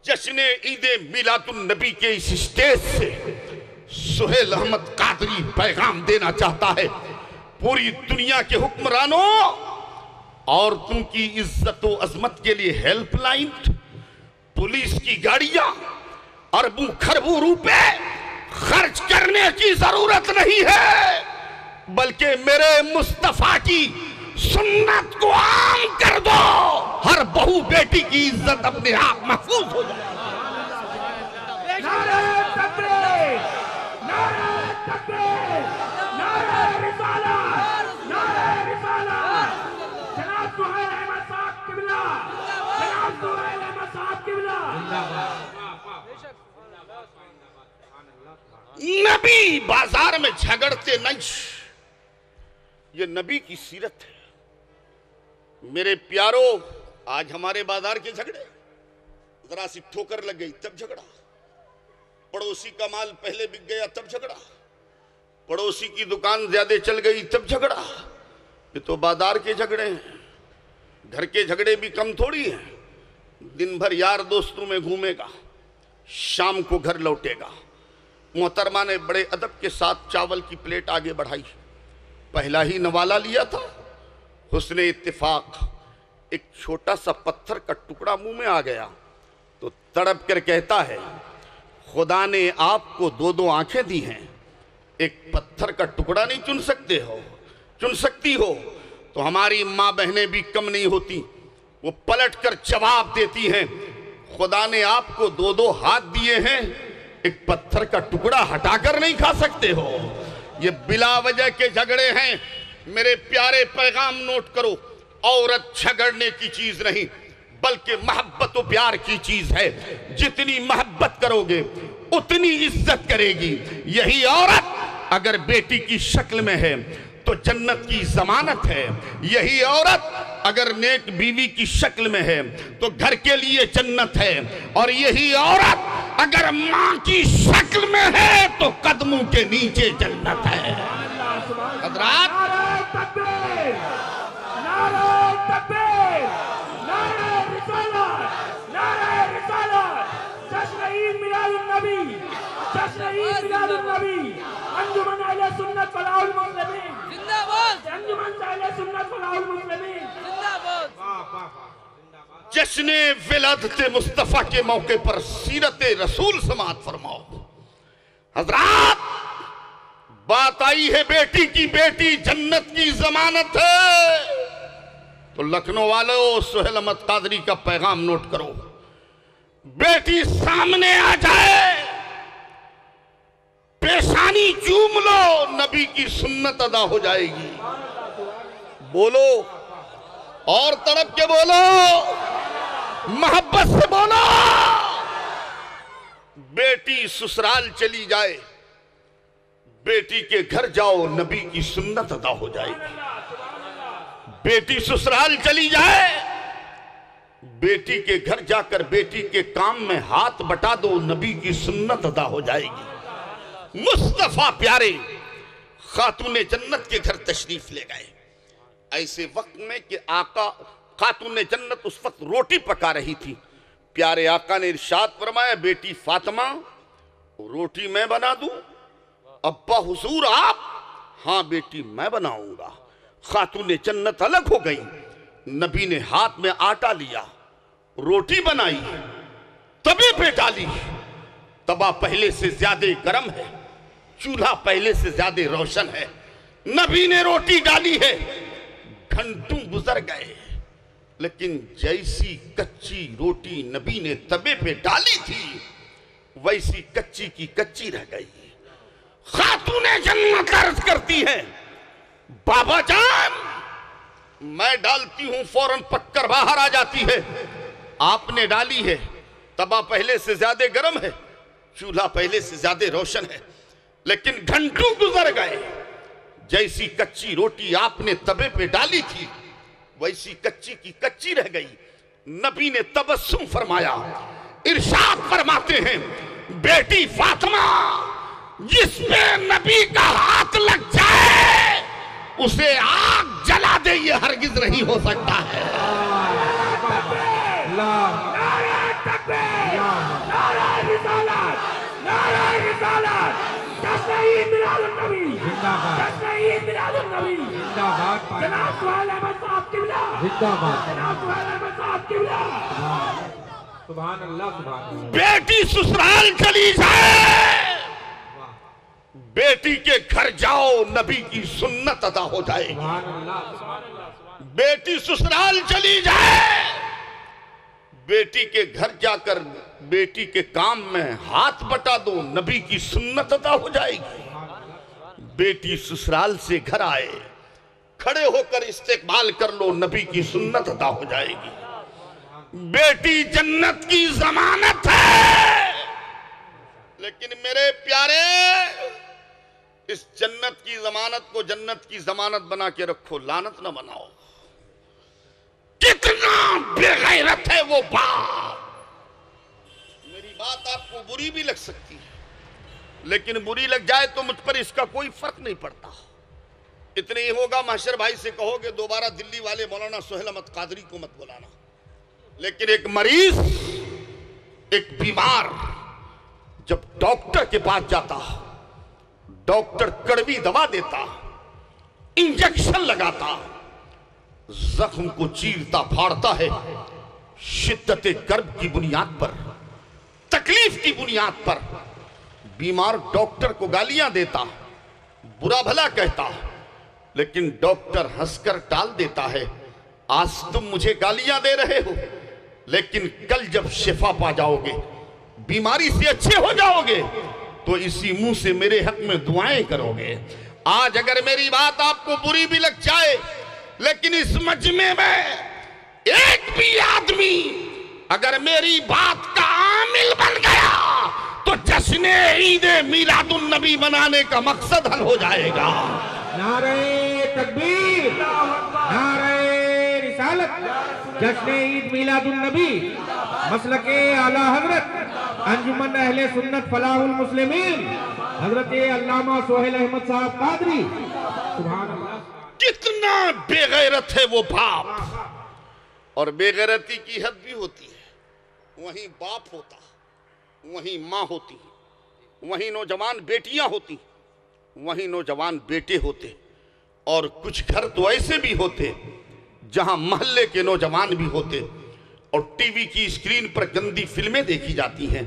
जश्न ईद मिलादुन नबी के इस स्टेज से सुहेल अहमद कादरी पैगाम देना चाहता है, पूरी दुनिया के हुक्मरानों, औरतों की इज्जत व अजमत के लिए हेल्पलाइन, पुलिस की गाड़ियां, अरबों खरबों रुपए खर्च करने की जरूरत नहीं है, बल्कि मेरे मुस्तफा की सुन्नत को आम कर दो। हर बहू बेटी की इज्जत अपने आप महफूज हो जाए। नारे तकबीर, नारे तकबीर, नारे रिसालत, नारे रिसालत। जनाब सुहेल अहमद साहब किबला, जनाब सुहेल अहमद साहब किबला। नबी बाजार में झगड़ते नहीं, ये नबी की सीरत है। मेरे प्यारों, आज हमारे बाजार के झगड़े, जरा सी ठोकर लग गई तब झगड़ा, पड़ोसी का माल पहले बिक गया तब झगड़ा, पड़ोसी की दुकान ज्यादा चल गई तब झगड़ा। ये तो बाजार के झगड़े हैं, घर के झगड़े भी कम थोड़ी हैं। दिन भर यार दोस्तों में घूमेगा, शाम को घर लौटेगा। मोहतरमा ने बड़े अदब के साथ चावल की प्लेट आगे बढ़ाई। पहला ही नवाला लिया था, हुस्ने इत्तेफाक एक छोटा सा पत्थर का टुकड़ा मुंह में आ गया तो तड़प कर कहता है, खुदा ने आपको दो दो आंखें दी हैं, एक पत्थर का टुकड़ा नहीं चुन सकते हो? चुन सकती हो तो हमारी माँ बहनें भी कम नहीं होती। वो पलट कर जवाब देती हैं, खुदा ने आपको दो दो हाथ दिए हैं, एक पत्थर का टुकड़ा हटाकर नहीं खा सकते हो? ये बिला वजह के झगड़े हैं। मेरे प्यारे पैगाम नोट करो, औरत झगड़ने की चीज नहीं बल्कि मोहब्बत और प्यार की चीज है। जितनी मोहब्बत करोगे उतनी इज्जत करेगी। यही औरत अगर बेटी की शक्ल में है तो जन्नत की जमानत है। यही औरत अगर नेक बीवी की शक्ल में है तो घर के लिए जन्नत है। और यही औरत अगर मां की शक्ल में है तो कदमों के नीचे जन्नत है। हज़रात, अंजुमन अहले सुन्नत फलाहुल मुस्लिमीन जिंदाबाद। अंजुमन अहले सुन्नत फलाहुल मुस्लिमीन जिंदाबाद। जश्न विलादत मुस्तफा के मौके पर सीरत रसूल समाअत फरमाओ। हजरात, बात आई है बेटी की, बेटी जन्नत की जमानत है। तो लखनऊ वालों, सुहेल अहमद कादरी का पैगाम नोट करो। बेटी सामने आ जाए, पेशानी चूम लो, नबी की सुन्नत अदा हो जाएगी। बोलो और तड़प के बोलो, मोहब्बत से बोलो। बेटी ससुराल चली जाए, बेटी के घर जाओ, नबी की सुन्नत अदा हो जाएगी। बेटी ससुराल चली जाए, बेटी के घर जाकर बेटी के काम में हाथ बटा दो, नबी की सुन्नत अदा हो जाएगी। मुस्तफा प्यारे खातून जन्नत के घर तशरीफ ले गए। ऐसे वक्त में कि आका खातून जन्नत उस वक्त रोटी पका रही थी। प्यारे आका ने इरशाद फरमाया, बेटी फातिमा रोटी मैं बना दूं? अब्बा हुजूर आप? हाँ बेटी मैं बनाऊंगा। खातून जन्नत अलग हो गई। नबी ने हाथ में आटा लिया, रोटी बनाई, तवे पे डाली। तवा पहले से ज्यादा गर्म है, चूल्हा पहले से ज्यादा रोशन है। नबी ने रोटी डाली है, घंटों गुजर गए, लेकिन जैसी कच्ची रोटी नबी ने तवे पे डाली थी वैसी कच्ची की कच्ची रह गई। खातूने जन्नत अर्ज करती है, बाबा जान मैं डालती हूं फौरन पककर बाहर आ जाती है। आपने डाली है, तवा पहले से ज्यादा गर्म है, चूल्हा पहले से ज्यादा रोशन है, लेकिन घंटों गुजर गए। जैसी कच्ची रोटी आपने तवे पे डाली थी वैसी कच्ची की कच्ची रह गई। नबी ने तबस्सुम फरमाया, इरशाद फरमाते हैं, बेटी फातिमा जिस पे नबी का हाथ लग जाए उसे आग जला दे, ये हरगिज नहीं हो सकता है। बेटी ससुराल चली जाए, बेटी के घर जाओ, नबी की सुन्नत अदा हो जाएगी। बेटी ससुराल चली जाए, बेटी के घर जाकर बेटी के काम में हाथ बटा दो, नबी की सुन्नत अदा हो जाएगी। बेटी ससुराल से घर आए, खड़े होकर इस्तेकबाल कर लो, नबी की सुन्नत अदा हो जाएगी। बेटी जन्नत की जमानत है। लेकिन मेरे प्यारे, इस जन्नत की जमानत को जन्नत की जमानत बना के रखो, लानत ना बनाओ। कितना बेगैरत है वो बाप। मेरी बात आपको बुरी भी लग सकती है, लेकिन बुरी लग जाए तो मुझ पर इसका कोई फर्क नहीं पड़ता। इतने ही होगा, महशर भाई से कहोगे दोबारा दिल्ली वाले मौलाना सुहेल अहमद कादरी को मत बुलाना। लेकिन एक मरीज, एक बीमार डॉक्टर के पास जाता, डॉक्टर कड़वी दवा देता, इंजेक्शन लगाता, जख्म को चीरता फाड़ता है, शिद्दत कर्ब की बुनियाद पर, तकलीफ की बुनियाद पर बीमार डॉक्टर को गालियां देता, बुरा भला कहता, लेकिन डॉक्टर हंसकर टाल देता है, आज तुम मुझे गालियां दे रहे हो, लेकिन कल जब शिफा पा जाओगे, बीमारी से अच्छे हो जाओगे, तो इसी मुंह से मेरे हक में दुआएं करोगे। आज अगर मेरी बात आपको बुरी भी लग जाए, लेकिन इस मजमे में एक भी आदमी अगर मेरी बात का आमिल बन गया तो जश्न ईद मिलादुन नबी मनाने का मकसद हल हो जाएगा। नारे तकबीर, नारे रिसालत, जश्न ईद मिलादुन नबी, मसलके आला हजरत अंजुमन अहले सुन्नत फलाहुल मुस्लिमीन हजरत अल्लामा सोहेल अहमद साहब कादरी। सुभान अल्लाह। कितना बेगैरत है वो बाप, और बेगैरती की हद भी होती है। वहीं बाप होता, वहीं माँ होती, वहीं नौजवान बेटियां होती, वहीं नौजवान बेटे होते, और कुछ घर तो ऐसे भी होते जहां मोहल्ले के नौजवान भी होते, और टीवी की स्क्रीन पर गंदी फिल्में देखी जाती हैं।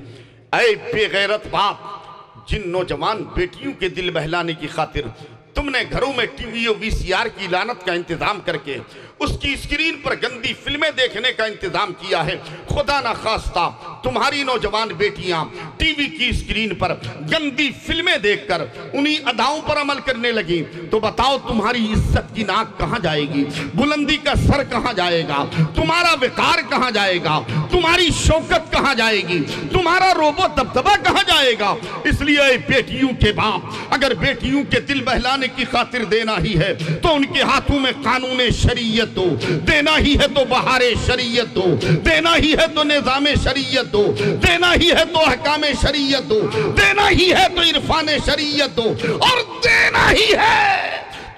ऐ बेगैरत बाप, जिन नौजवान बेटियों के दिल बहलाने की खातिर तुमने घरों में टीवी और वीसीआर की लानत का इंतजाम करके उसकी स्क्रीन पर गंदी फिल्में देखने का इंतजाम किया है, खुदा ना खास्ता तुम्हारी नौजवान बेटियां टीवी की स्क्रीन पर गंदी फिल्में देखकर उन्हीं अदाओं पर अमल करने लगी, तो बताओ तुम्हारी इज्जत की नाक कहां जाएगी, बुलंदी का सर कहां जाएगा, तुम्हारा विकार कहां जाएगा, तुम्हारी शौकत कहां जाएगी, तुम्हारा रोबो दबदबा कहां जाएगा। इसलिए बेटियों के बाप, अगर बेटियों के दिल बहलाने की खातिर देना ही है तो उनके हाथों में कानून शरीयत दो, देना ही है तो बहारे शरीयत दो, देना ही है तो निज़ाम शरीयत दो, देना ही है तो अहकाम शरीयत दो, देना ही है तो इरफान शरीयत दो, और देना ही है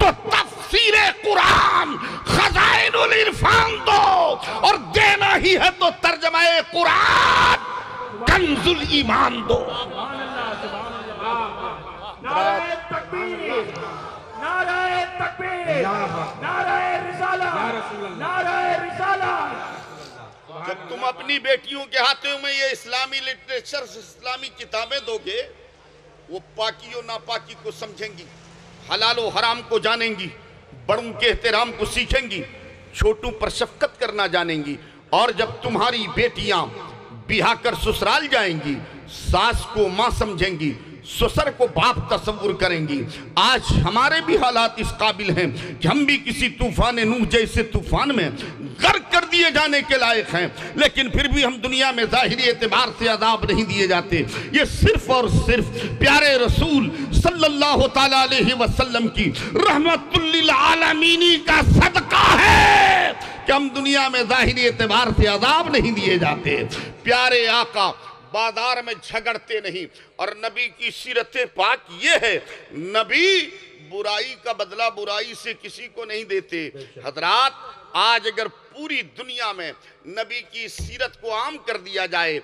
तो तफसीरे कुरान खजाइनुल इरफान दो, और देना ही है तो तर्जमाए कुरान कंजुल ईमान दो। नारे तकबीर, नारे तकबीर, नारे रिसालत, नारे रिसालत। जब तुम अपनी बेटियों के हाथों में ये इस्लामी लिटरेचर, इस्लामी किताबें दोगे, वो पाकी और नापाकी को समझेंगी, हलाल और हराम को जानेंगी, बड़ों के एहतराम को सीखेंगी, छोटों पर शफकत करना जानेंगी। और जब तुम्हारी बेटियां बिहा कर ससुराल जाएंगी, सास को मां समझेंगी, ससुर को बाप तस्वुर करेंगी। आज हमारे भी हालात इस काबिल हैं कि हम भी किसी तूफान नूह जैसे तूफान में गर्क कर दिए जाने के लायक हैं, लेकिन फिर भी हम दुनिया में ज़ाहिरी एतबार से अज़ाब नहीं दिए जाते। ये सिर्फ और सिर्फ प्यारे रसूल सल्लल्लाहु ताला अलैहि वसल्लम की रहमतुल लिल आलमीन का सदका है कि हम दुनिया में ज़ाहिरी एतबार से अज़ाब नहीं दिए जाते। प्यारे आका बाजार में झगड़ते नहीं, और नबी की सीरत पाक ये है, नबी बुराई का बदला बुराई से किसी को नहीं देते। हजरात, आज अगर पूरी दुनिया में नबी की सीरत को आम कर दिया जाए,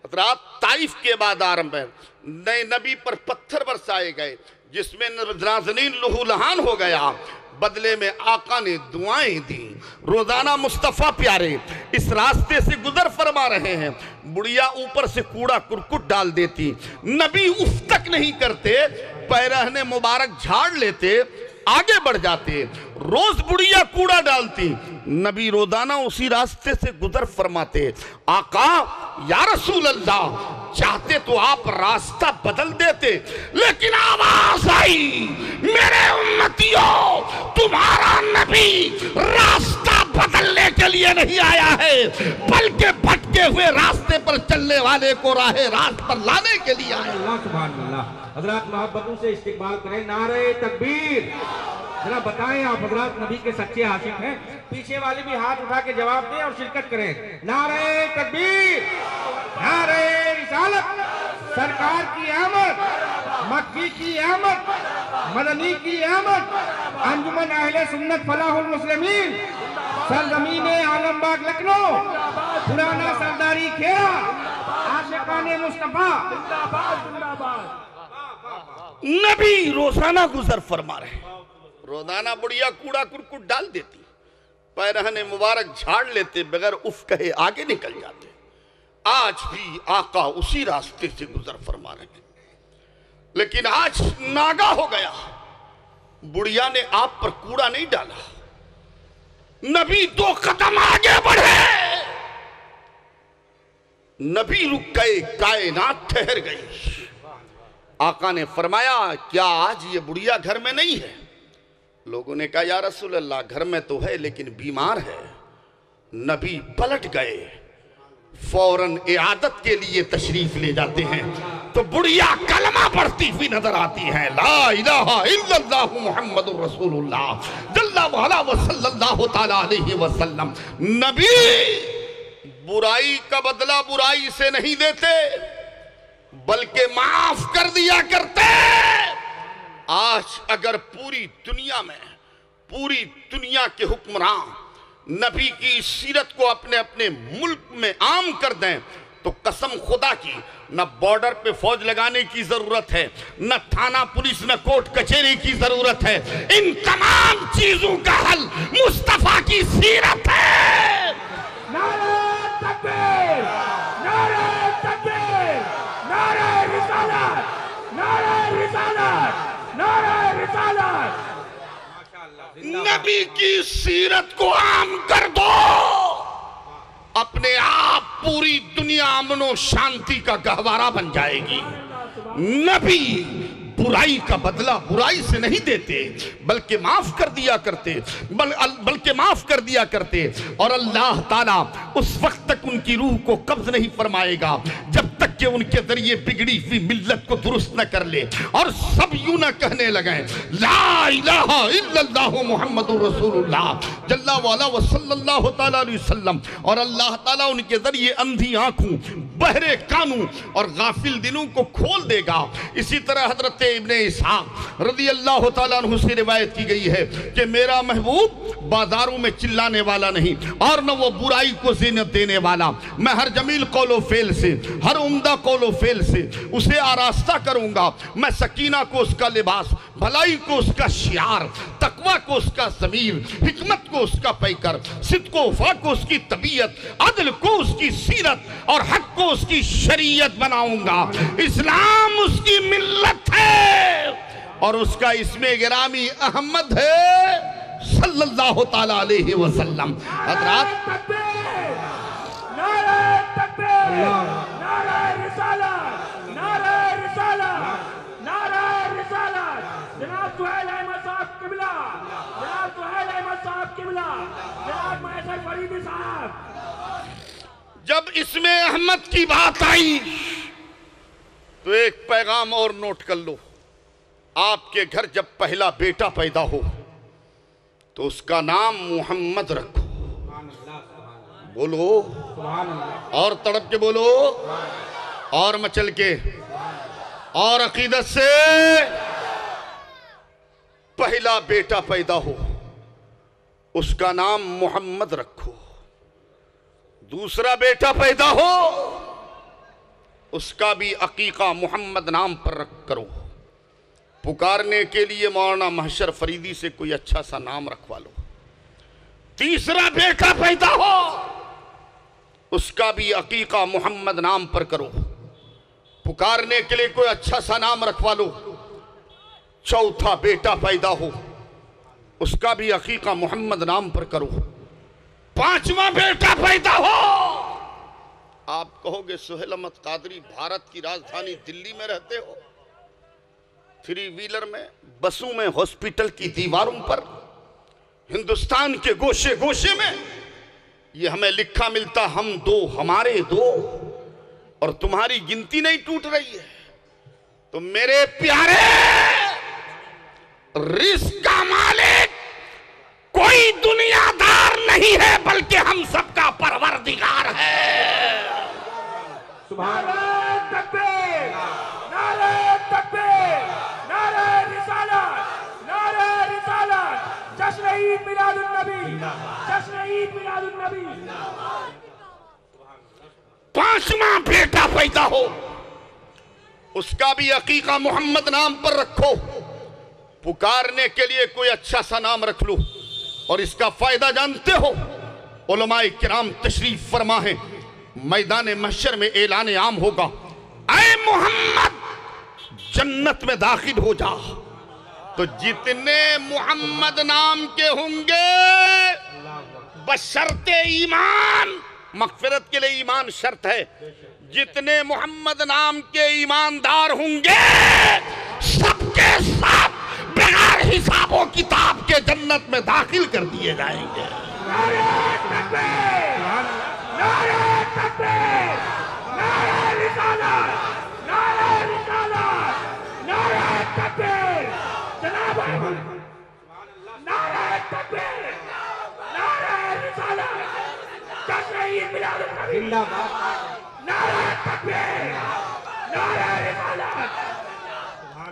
हजरात ताइफ के बाजार में नए नबी पर पत्थर बरसाए गए, जिसमें नाज़रीन लहूलुहान हो गया, बदले में आका ने दुआएं दी। रोजाना मुस्तफ़ा प्यारे इस रास्ते से गुजर फरमा रहे हैं, बुढ़िया ऊपर से कूड़ा कुरकुट डाल देती, नबी उफ तक नहीं करते, पैरहने मुबारक झाड़ लेते, आगे बढ़ जाते। रोज बुढ़िया कूड़ा डालती, नबी रोजाना उसी रास्ते से गुजर फरमाते। आका या रसूल अल्लाह, चाहते तो आप रास्ता बदल देते, लेकिन आवाज आई, मेरे उम्मतियों, तुम्हारा नबी रास्ता बदलने के लिए नहीं आया है, बल्कि भटके हुए रास्ते पर चलने वाले को राहे रास्त पर लाने के लिए आया। अल्लाह सुभान अल्लाह। हजरत मोहब्बतों से इस्तिकबाल करें, नारे तकबीर। जरा बताएं आप हजरत नबी के सच्चे आशिक हैं? पीछे वाले भी हाथ उठा के जवाब दें और शिरकत करें। नारे तकबीर, नारे रिसालत, सरकार की आमद, मक्की की आमद, मदनी की आमद, अंजुमन अहले सुन्नत फलाहुल मुस्लिमीन, सरजमीन आलमबाग लखनऊ, पुराना सरदारी खेरा, आशिकाने मुस्तफा, नबी रोजाना गुजर फरमा रहे, रोजाना बुढ़िया कूड़ा कुरकुट डाल देती, पैरहने मुबारक झाड़ लेते, बगैर उफ कहे आगे निकल जाते। आज भी आका उसी रास्ते से गुजर फरमा रहे हैं, लेकिन आज नागा हो गया, बुढ़िया ने आप पर कूड़ा नहीं डाला, नबी 2 कदम आगे बढ़े, नबी रुक गए, कायनात ठहर गई। आका ने फरमाया क्या आज ये बुढ़िया घर में नहीं है? लोगों ने कहा या रसूल अल्लाह घर में तो है लेकिन बीमार है। नबी पलट गए, फौरन इयादत के लिए तशरीफ ले जाते हैं तो बुढ़िया कलमा पढ़ती हुई नजर आती है, ला इलाहा इल्लल्लाह मुहम्मदुर रसूलुल्लाह सल्लल्लाहु वसल्लल्लाहु तआला अलैहि वसल्लम। नबी बुराई का बदला बुराई से नहीं देते बल्कि माफ कर दिया करते। आज अगर पूरी दुनिया में, पूरी दुनिया के हुक्मरान नबी की सीरत को अपने अपने मुल्क में आम कर दें तो कसम खुदा की न बॉर्डर पे फौज लगाने की जरूरत है, न थाना पुलिस, न कोर्ट कचहरी की जरूरत है। इन तमाम चीजों का हल मुस्तफा की सीरत है। नारे तकबीर, नारे तकबीर, नारे रिसालत, नारे रिसालत, नारे रिसालत। नबी की सीरत को आम कर दो, अपने आप पूरी दुनिया अमनो शांति का गहवारा बन जाएगी। नबी बुराई का बदला बुराई से नहीं देते बल्कि माफ कर दिया करते, बल्कि माफ कर दिया करते। और अल्लाह ताला उस वक्त तक उनकी रूह को कब्ज नहीं फरमाएगा जब तक कि उनके जरिए बिगड़ी हुई मिल्लत को दुरुस्त न कर ले और सब यूं न कहने लगे ला इलाहा इल्लल्लाह मुहम्मदुर रसूलुल्लाह सल्लल्लाहु व सल्लल्लाहु तआला अलैहि वसल्लम। और अल्लाह ताला उनके जरिए अंधी आंखों, बहरे कानों और गाफिल दिलों को खोल देगा। इसी तरह हजरत इब्ने इसहाक रज़ी अल्लाह तआला अन्हु से रिवायत की गई है कि मेरा महबूब बाजारों में चिल्लाने वाला नहीं और न वो बुराई को ज़ीनत देने वाला। मैं हर जमील कौलो फेल से, हर उम्दा कौलो फेल से उसे आरास्ता करूंगा। मैं सकीना को उसका लिबास, भलाई को उसका शियार, तकवा को उसका ज़मीर, हिकमत को उसका पैकर, सिद्क़ व वफ़ा को उसकी तबीयत, अदल को उसकी सीरत और हक को उसकी शरीयत बनाऊंगा। इस्लाम उसकी मिल्लत है और उसका इसमें गिरामी अहमद है सल्लल्लाहु ताला अलैहि वसल्लम। हज़रात नारे तकबीर, नारे रिसालत, नारे रिसालत, नारे रिसालत। जनाब सुहैल अहमद साहब किबला, जनाब सुहैल अहमद साहब किबला, जनाब महसन फरीदी साहब। जब इसमें अहमद की बात आई तो एक पैगाम और नोट कर लो। आपके घर जब पहला बेटा पैदा हो तो उसका नाम मोहम्मद रखो। बोलो और तड़प के बोलो और मचल के और अकीदत से। पहला बेटा पैदा हो उसका नाम मोहम्मद रखो। दूसरा बेटा पैदा हो उसका भी अकीका मोहम्मद नाम पर रख करो। पुकारने के लिए मौलाना महशर फरीदी से कोई अच्छा सा नाम रखवा लो। तीसरा बेटा पैदा हो उसका भी अकीका मोहम्मद नाम पर करो। पुकारने के लिए कोई अच्छा सा नाम रखवा लो। चौथा बेटा पैदा हो उसका भी अकीका मोहम्मद नाम पर करो। पांचवा बेटा पैदा हो, आप कहोगे सुहेल अहमद कादरी भारत की राजधानी दिल्ली में रहते हो, 3 व्हीलर में, बसों में, हॉस्पिटल की दीवारों पर, हिंदुस्तान के गोशे गोशे में ये हमें लिखा मिलता हम दो हमारे दो और तुम्हारी गिनती नहीं टूट रही है। तो मेरे प्यारे, रिस्क का मालिक कोई दुनियादार नहीं है बल्कि हम सबका परवरदिगार है। नारे तकबीर, नारे तकबीर, नारे रिसालत, नारे रिसालत। जश्न ईद मिलादुन नबी, जश्न ईद मिलादुन नबी। पांचवा बेटा पैदा हो उसका भी अकीका मोहम्मद नाम पर रखो। पुकारने के लिए कोई अच्छा सा नाम रख लो। और इसका फायदा जानते हो, उलमाए किराम तशरीफ फरमा है, मैदान महशर में ऐलान आम होगा, ऐ मोहम्मद जन्नत में दाखिल हो जा। तो जितने मोहम्मद नाम के होंगे बशर्ते ईमान, मगफिरत के लिए ईमान शर्त है, जितने मोहम्मद नाम के ईमानदार होंगे सबके सब बिना हिसाबों किताब के जन्नत में दाखिल कर दिए जाएंगे। नारे तकबीर, नारे तकबीर, नारे रिसालत, नारे रिसालत, नारे तकबीर, जनाब नारे तकबीर, नारे रिसालत, जश्न ईद मिलाद जिंदाबाद, नारे तकबीर, नारे रिसालत।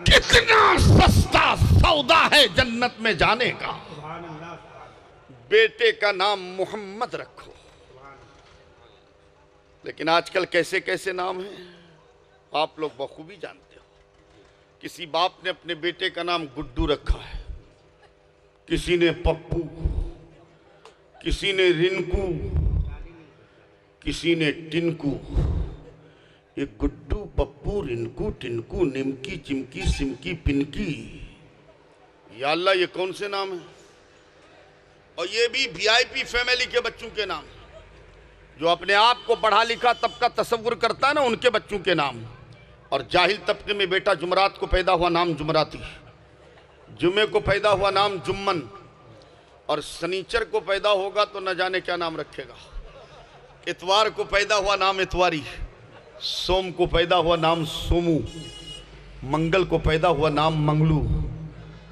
कितना सस्ता सौदा है जन्नत में जाने का। बेटे का नाम मोहम्मद रखो। लेकिन आजकल कैसे कैसे नाम है आप लोग बखूबी जानते हो। किसी बाप ने अपने बेटे का नाम गुड्डू रखा है, किसी ने पप्पू, किसी ने रिंकू, किसी ने टिनकू। ये गुड्डू पप्पू रिंकू टिनकू निमकी चिमकी सिमकी पिनकी, या अल्लाह ये कौन से नाम है। और ये भी वीआईपी फैमिली के बच्चों के नाम, जो अपने आप को पढ़ा लिखा तबका तसव्वुर करता है ना, उनके बच्चों के नाम। और जाहिल तबके में बेटा जुमरात को पैदा हुआ नाम जुमराती, जुमे को पैदा हुआ नाम जुम्मन, और शनीचर को पैदा होगा तो न जाने क्या नाम रखेगा। इतवार को पैदा हुआ नाम इतवारी, सोम को पैदा हुआ नाम सोमू, मंगल को पैदा हुआ नाम मंगलू,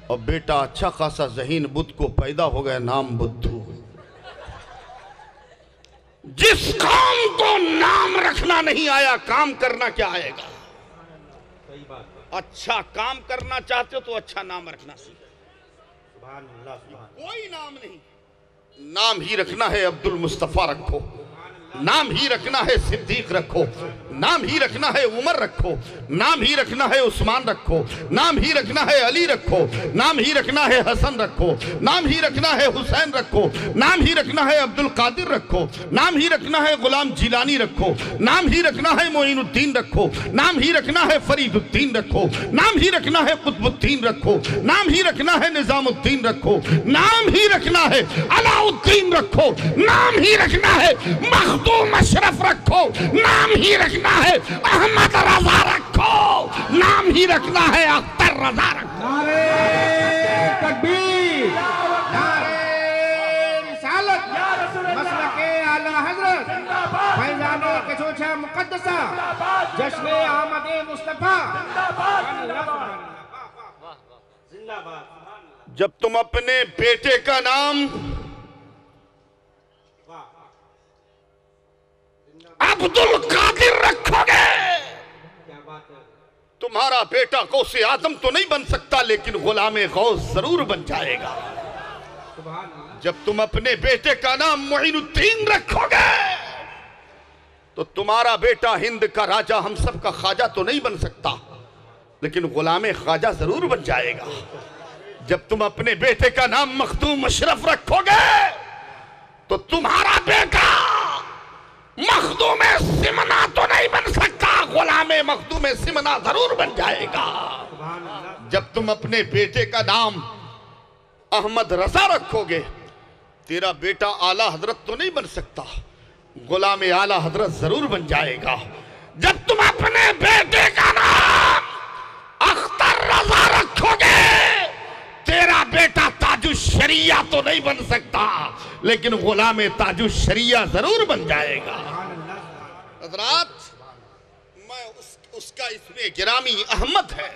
और बेटा अच्छा खासा ज़हीन बुद्ध को पैदा हो गया नाम बुद्धू। जिस काम को नाम रखना नहीं आया, काम करना क्या आएगा। अच्छा काम करना चाहते हो तो अच्छा नाम रखना सीखो। कोई नाम नहीं, नाम ही रखना है अब्दुल मुस्तफा रखो, नाम ही रखना है सिद्दीक रखो, नाम ही रखना है उमर रखो, नाम ही रखना है उस्मान रखो, नाम ही रखना है अली रखो, नाम ही रखना है हसन रखो, नाम ही रखना है हुसैन रखो, नाम ही रखना है अब्दुल कादिर रखो, नाम ही रखना है गुलाम जिलानी रखो, नाम ही रखना है मोइनुद्दीन रखो, नाम ही रखना है फरीदुद्दीन रखो, नाम ही रखना है कुतुबुद्दीन रखो, नाम ही रखना है निजामुद्दीन रखो, नाम ही रखना है अलाउद्दीन रखो, नाम ही रखना है मखदूम अशरफ रखो, नाम ही रखना है अहमद रजा रखो, नाम ही रखना है अख्तर रजा रखो। नारे तकबीर, नारे रिसालत, मसलके आला हजरत, फैजाने कचोचा मुकद्दसा, जश्न अहमद मुस्तफा। जब तुम अपने बेटे का नाम अब्दुल कादिर रखोगे, तुम्हारा बेटा गौसे आजम तो नहीं बन सकता, लेकिन गुलामे गौस जरूर बन जाएगा। जब तुम अपने बेटे का नाम मोइनुद्दीन रखोगे, तो तुम्हारा बेटा हिंद का राजा हम सब का ख्वाजा तो नहीं बन सकता, लेकिन गुलामे ख्वाजा जरूर बन जाएगा। जब तुम अपने बेटे का नाम मखदूम अशरफ रखोगे, तो तुम्हारा बेटा मखदूम सिमना तो नहीं बन सकता, गुलाम मखदूम सिमना जरूर बन जाएगा। जब तुम अपने बेटे का नाम अहमद रजा रखोगे, तेरा बेटा आला हजरत तो नहीं बन सकता, गुलाम आला हजरत जरूर बन जाएगा। जब तुम अपने बेटे का नाम अख्तर रजा रखोगे, तेरा बेटा ताजुश शरिया तो नहीं बन सकता, लेकिन गुलाम ताजुश शरिया जरूर बन जाएगा। हज़रात, मैं उसका इसमें गिरामी अहमद है,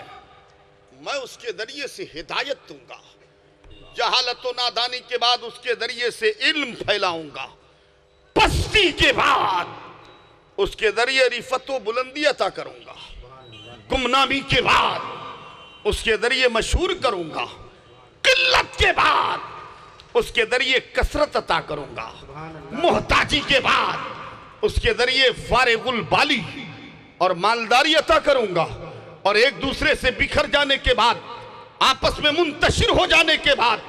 मैं उसके जरिए से हिदायत दूंगा, जहालत व नादानी के बाद उसके जरिए से इल्म फैलाऊंगा, पस्ती के बाद उसके जरिए रिफत व बुलंदी अता करूंगा, गुमनामी के बाद उसके जरिए मशहूर करूंगा, किल्लत के बाद उसके जरिए कसरत अता करूंगा, मोहताजी के बाद उसके जरिए फारिगुल बाली और मालदारी अता करूंगा, और एक दूसरे से बिखर जाने के बाद, आपस में मुंतशिर हो जाने के बाद,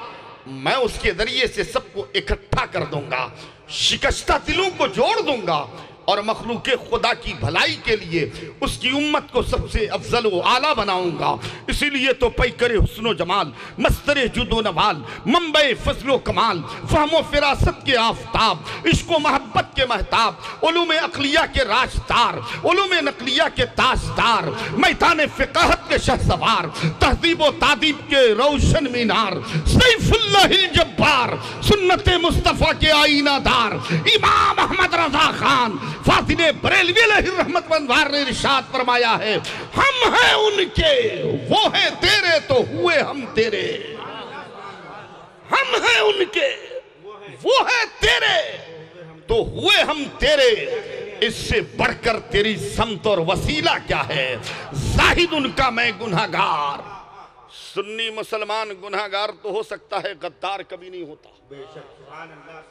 मैं उसके जरिए से सबको इकट्ठा कर दूंगा, शिकस्ता दिलों को जोड़ दूंगा और मखलूक खुदा की भलाई के लिए उसकी उम्मत को सबसे अफजल व आला बनाऊंगा। इसीलिए तो पैकर हुस्नो जमाल, मस्तरे जुदो नवाल, मंबे फजलो कमाल, फहमो फिरासत के आफताब, इश्को मोहब्बत के महताब, उलूमे अकलिया के राजदार, उलूमे नकलिया के ताजदार, मैदान फिकाहत के शहसवार, तहजीब व तादीब के रोशन मीनार, सैफुल्लाहिल जब्बार, सुन्नत मुस्तफ़ा के आईनादार, इमाम अहमद रजा खान फातिने बरेलवी रहमतुल्लाह ने इरशाद फरमाया है, हम हैं उनके, वो हैं तेरे, तो हुए हम तेरे। हम हैं उनके, वो हैं तेरे, तो हुए हम तेरे। इससे बढ़कर तेरी समत और वसीला क्या है? जाहिद उनका मैं गुनहगार। सुन्नी मुसलमान गुनहगार तो हो सकता है, गद्दार कभी नहीं होता।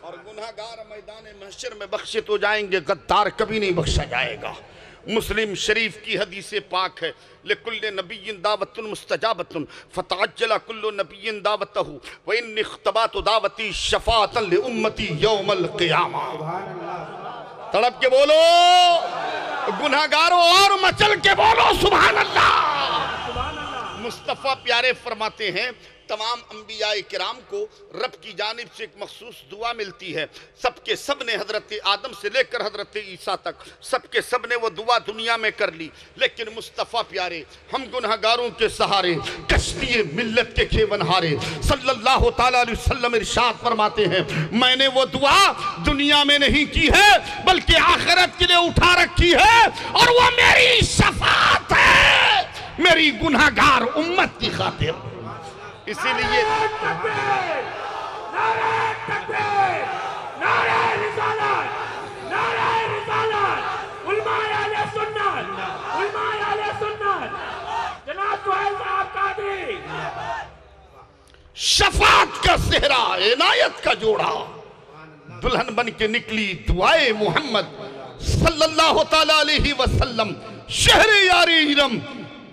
और गुनहगार मैदान महशर में बख्शे तो जाएंगे, गद्दार कभी नहीं बख्शा जाएगा। मुस्लिम शरीफ की हदीस पाक है, लिकुल्ले नबिय्यिन दावतुन मुस्तजाबतुन फतअज्जला कुल्लु नबिय्यिन दावतहु व इन इख्तबातु दावती शफाअतन लि उम्मती यौमल क़ियामा। तड़प के बोलो गुनहगारों और मचल के बोलो सुभान अल्लाह। मुस्तफ़ा प्यारे फरमाते हैं, तमाम अंबिया किराम को रब की जानिब से एक मखसूस दुआ मिलती है। सबके सब ने हजरत आदम से लेकर हजरत ईसा तक सबके सब ने वो दुआ दुनिया में कर ली, लेकिन मुस्तफ़ा प्यारे हम गुनहगारों के सहारे कश्ती मिल्लत के खेवनहारे सल्लल्लाहु ताला अलैहि वसल्लम इरशाद फरमाते हैं, मैंने वो दुआ दुनिया में नहीं की है बल्कि आखिरत के लिए उठा रखी है, और वो मेरी शफाअत है मेरी गुनहगार उम्मत की खातिर। इसीलिए शफाअत का सेहरा, इनायत का जोड़ा, दुल्हन बन के निकली दुआए मोहम्मद सल्लल्लाहु ताला अलैहि वसल्लम, शहरे यारे हिरम,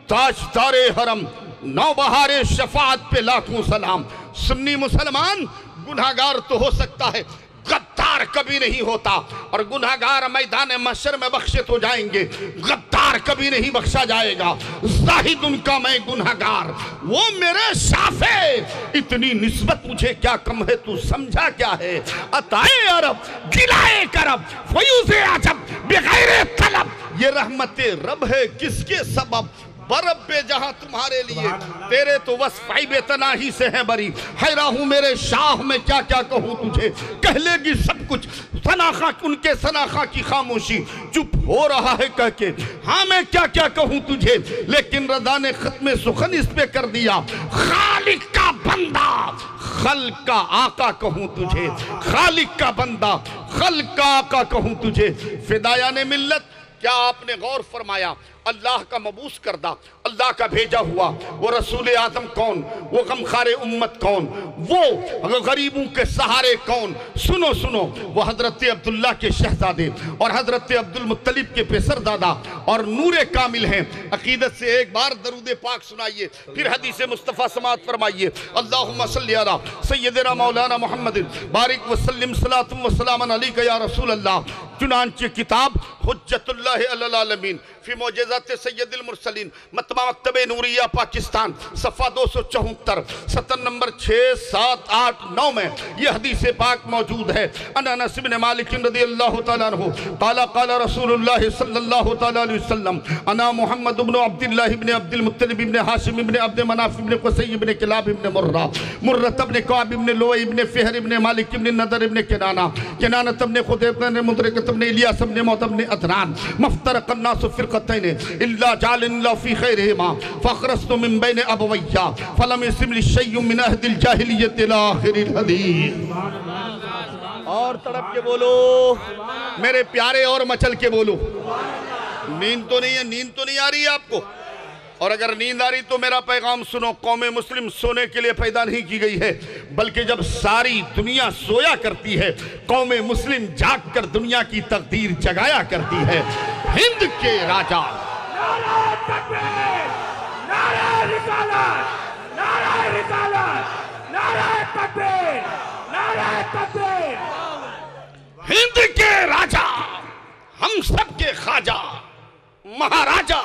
ताजदारे हरम, नौबहारे शफाअत पे लाखों सलाम। सुन्नी मुसलमान गुनहगार तो हो सकता है, गद्दार कभी नहीं होता। और गुनहगार मैदान महशर में बख्शे तो जाएंगे, गद्दार कभी नहीं बख्शा जाएगा। जाहिद उनका मैं गुनहगार, वो मेरे शाफे। इतनी निस्बत मुझे क्या कम है, तू समझा क्या है? अताए अरब गिलाए करब फयूज़े अजब बेगैर तलब, ये रहमते रब है किसके सबब, बरब्बे जहां तुम्हारे लिए, तेरे तो वस्फ़ बेतनाही से है बरी। हैरा हूँ मेरे शाह में क्या क्या कहूँ तुझे, कह लेगी सब कुछ सनाखा, उनके सनाखा की खामोशी, चुप हो रहा है कह के हाँ मैं क्या क्या कहूँ तुझे। लेकिन रज़ा ने खत्म सुखन इस पे कर दिया, खालिक का बंदा खल्क का आका कहूँ तुझे, खालिक का बंदा खल्क का आका कहूँ तुझे। फिदाया ने मिल्लत, क्या आपने गौर फरमाया, अल्लाह का मबूस करदा, अल्लाह का भेजा हुआ वो रसूल आज़म कौन, वो गमखारे उम्मत कौन, वो गरीबों के सहारे कौन? सुनो सुनो, वो हजरत अब्दुल्ला के शहजादे और हजरत अब्दुल मुत्तलिब के पेसरदादा और नूरे कामिल हैं। अकीदत से एक बार दरूद पाक सुनाइए, फिर हदीस मुस्तफ़ा समात फरमाइए। अल्लाहुम्मा सल्ली अला सय्यदिना मौलाना मुहम्मद बारिक वसल्लिम सलातुम व सलामन अलैका या रसूल अल्लाह। चुनांचे किताब हुज्जतुल्लाह अलल आलमीन फी मौजिज़ात सय्यदुल मुरसलीन, मतबा मकतबे नूरिया पाकिस्तान, सफ़ा 274, सतर नंबर 6, 7, 8, 9 में यह हदीस पाक मौजूद है। अनस इब्न मालिक रज़ियल्लाहु तआला अन्हु क़ाला क़ाला रसूलुल्लाह सल्लल्लाहु तआला अलैहि वसल्लम अना मुहम्मद इब्न अब्दुल्लाह इब्न अब्दुल मुत्तलिब इब्न हाशिम इब्न अब्द मनाफ इब्न क़ुसै इब्न किलाब इब्न मुर्रा, मुर्रा इब्न कअब इब्न लुअय इब्न फ़िहर इब्न मालिक इब्न नदर इब्न किनाना, किनाना इब्न खुदैब इब्न मुदरिक इब्न इलियास इब्न मौत इब्न अदनान, मफ्तरक़ अन्नास फ़िरक़तैन इल्ला जाअलल्लाहु फ़ी ख़ैरिहिमा फ़ख़रस्तु मिन बैन अबवैया फ़लम यस्म लि शै'उन मिन अहदिल जाहिलिय्यति इला आख़िरिल हदीस। और तड़प के बोलो मेरे प्यारे, और मचल के बोलो। नींद तो नहीं है, नींद तो नहीं आ रही है आपको? और अगर नींद आ रही तो मेरा पैगाम सुनो, कौमे मुस्लिम सोने के लिए पैदा नहीं की गई है, बल्कि जब सारी दुनिया सोया करती है, कौमे मुस्लिम जाग कर दुनिया की तकदीर जगाया करती है। हिंद के राजा हिंद के राजा, हम सब के ख्वाजा, महाराजा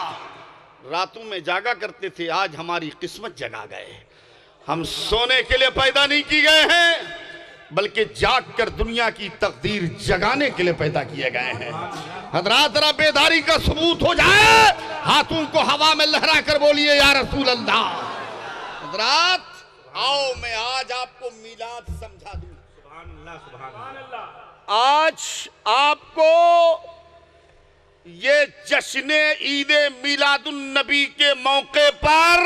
रातों में जागा करते थे, आज हमारी किस्मत जगा गए। हम सोने के लिए पैदा नहीं किए गए हैं, बल्कि जाग कर दुनिया की तकदीर जगाने के लिए पैदा किए गए हैं। हजरात जरा बेदारी का सबूत हो जाए, हाथों को हवा में लहरा कर बोलिए या रसूल अल्लाह। हजरात आओ मैं आज आपको मीलाद समझा दूं। आज आपको ये जश्न ईद मिलादुन नबी के मौके पर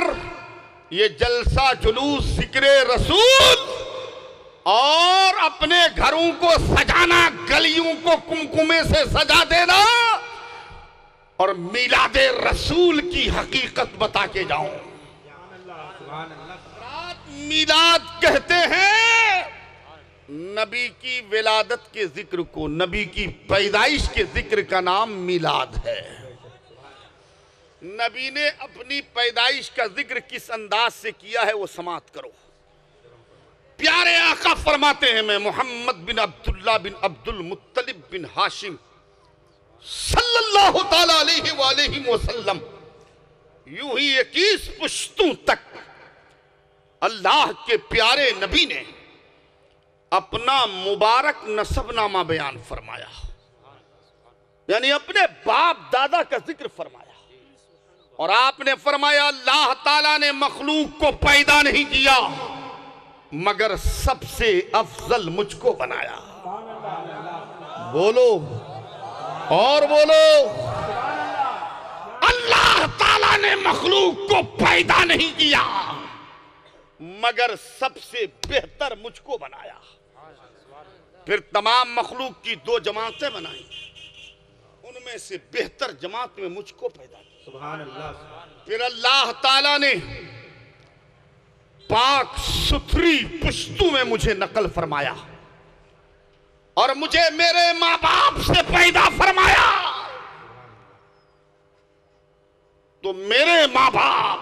ये जलसा जुलूस जिक्र रसूल और अपने घरों को सजाना, गलियों को कुमकुमे से सजा देना और मिलादे रसूल की हकीकत बता के जाऊं। मिलाद कहते हैं नबी की विलादत के जिक्र को, नबी की पैदाइश के जिक्र का नाम मिलाद है। नबी ने अपनी पैदाइश का जिक्र किस अंदाज से किया है वो समाप्त करो। प्यारे आका फरमाते हैं, मैं मोहम्मद बिन अब्दुल्ला बिन अब्दुल मुत्तलिब बिन हाशिम सल्लल्लाहु ताला अलैहि वसल्लम, यूं ही 21 पुश्तों तक अल्लाह के प्यारे नबी ने अपना मुबारक नसबनामा बयान फरमाया, यानी अपने बाप दादा का जिक्र फरमाया। और आपने फरमाया अल्लाह ताला ने मखलूक को पैदा नहीं किया मगर सबसे अफजल मुझको बनाया। बोलो और बोलो, अल्लाह ताला ने मखलूक को पैदा नहीं किया मगर सबसे बेहतर मुझको बनाया। फिर तमाम मखलूक की 2 जमातें बनाई, उनमें से बेहतर जमात में मुझको पैदा किया। सुभान अल्लाह। फिर अल्लाह ताला ने पाक सुथरी पुश्तों में मुझे नकल फरमाया और मुझे मेरे माँ बाप से पैदा फरमाया। तो मेरे माँ बाप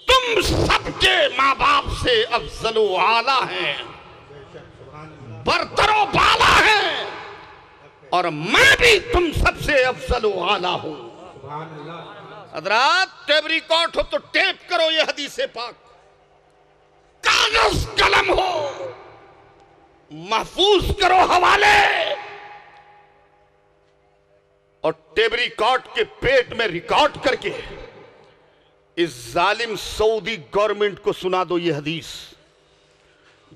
तुम सबके माँ बाप से अफजल व आला हैं, बरतरो बाला हैं, और मैं भी तुम सबसे अफजल व आला हूं। हज़रात टेप रिकॉर्ड हो तो टेप करो ये हदीस पाक, कागज कलम हो महफूज करो हवाले, और टेप रिकॉर्ड के पेट में रिकॉर्ड करके इस जालिम सऊदी गवर्नमेंट को सुना दो ये हदीस।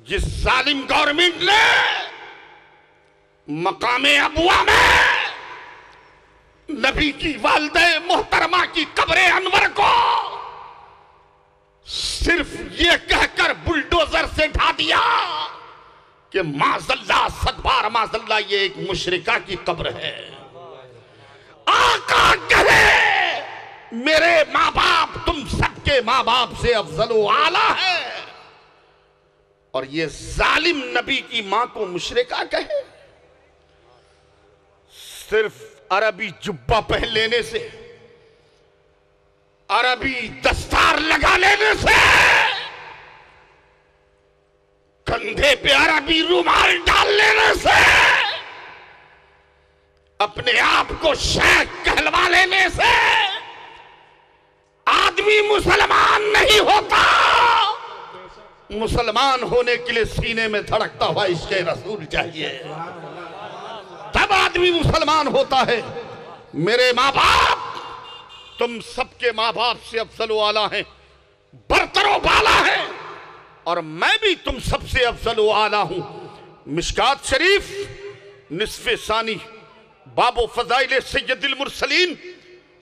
जिस जालिम गवर्नमेंट ने मकामे अबुआ में नबी की वालिदा मोहतरमा की कब्रे अनवर को सिर्फ ये कहकर बुलडोजर से ढा दिया कि माज़ल्ला सदबार माज़ल्ला ये एक मुशरिका की कब्र है। आका कहे मेरे माँ बाप तुम सबके माँ बाप से अफजल व आला है, और ये जालिम नबी की माँ को मुशरिका कहे। सिर्फ अरबी जुब्बा पहन लेने से, अरबी दस्तार लगा लेने से, कंधे पे अरबी रुमाल डाल लेने से, अपने आप को शेख कहलवा लेने से आदमी मुसलमान नहीं होता। मुसलमान होने के लिए सीने में धड़कता हुआ इश्क़ रसूल चाहिए, तब आदमी मुसलमान होता है। मेरे माँ बाप तुम सबके माँ बाप से अफजल आला हैं, बरतरो बाला हैं, और मैं भी तुम सबसे अफजल आला हूं। मिशकात शरीफ निस्फ़े सानी बाबो फज़ाइल सय्यदुल मुरसलीन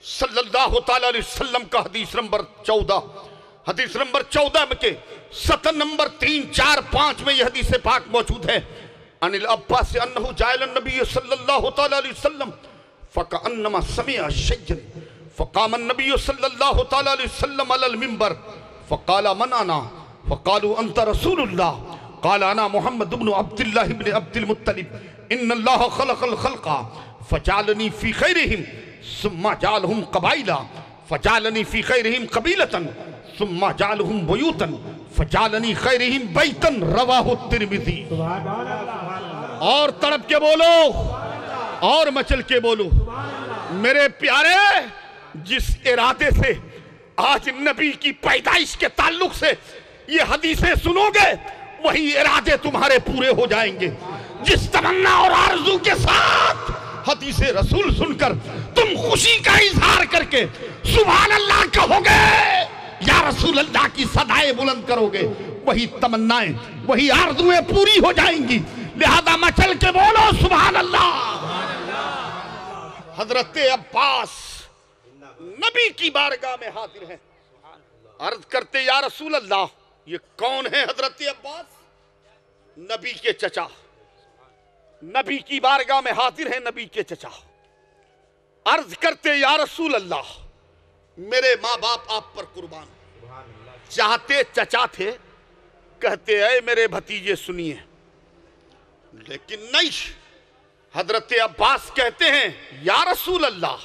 सल्लल्लाहु ताला अलैहि वसल्लम का हदीस नंबर 14, हदीस नंबर 14 में के सतन नंबर 3, 4, 5 में यह हदीस पाक मौजूद है। अनिल अब्बास अन्नहु जायल नबी सल्लल्लाहु ताला अलैहि वसल्लम फकअन्नमा समिअ शय्यन फकाम नबी सल्लल्लाहु ताला अलैहि वसल्लम अलल मिंबर फकाल मन अना फकालू अंत रसूलुल्लाह काल अना मुहम्मद इब्न अब्दुल्लाह इब्न अब्दुल मुत्तलिब इन्नल्लाह खलक़ल खल्क़ा फजालनी फी खैरिहिम सुम्मा जालहुम कबाइला फजालनी फी खैरिहिम कबीलतन सुम्मा जालहुम बुयूतन फजालनी खैरिहिम बैतन रवाहु तिर्मिज़ी। और तड़प के बोलो और मचल के बोलो। मेरे प्यारे, जिस इरादे से आज नबी की पैदाइश के ताल्लुक से ये हदीसें सुनोगे, वही इरादे तुम्हारे पूरे हो जाएंगे। जिस तमन्ना और आरज़ू के साथ हदीसे रसूल सुनकर तुम खुशी का इजहार करके सुभान अल्लाह कहोगे, या रसूल अल्लाह की सदाएं बुलंद करोगे, वही तमन्नाएं, वही आरज़ुएं पूरी हो जाएंगी। लिहाजा मचल के बोलो सुभान अल्लाह। हजरत अब्बास नबी की बारगाह में हाजिर हैं, अर्ज करते या रसूल अल्लाह, ये कौन है हजरत अब्बास? नबी के चचा। नबी की बारगाह में हाजिर है नबी के चचा। अर्ज करते या रसूल अल्लाह, मेरे माँ बाप आप पर कुर्बान। चाहते चचा थे, कहते ऐ मेरे भतीजे सुनिए, लेकिन नहीं। हजरत अब्बास कहते हैं या रसूल अल्लाह,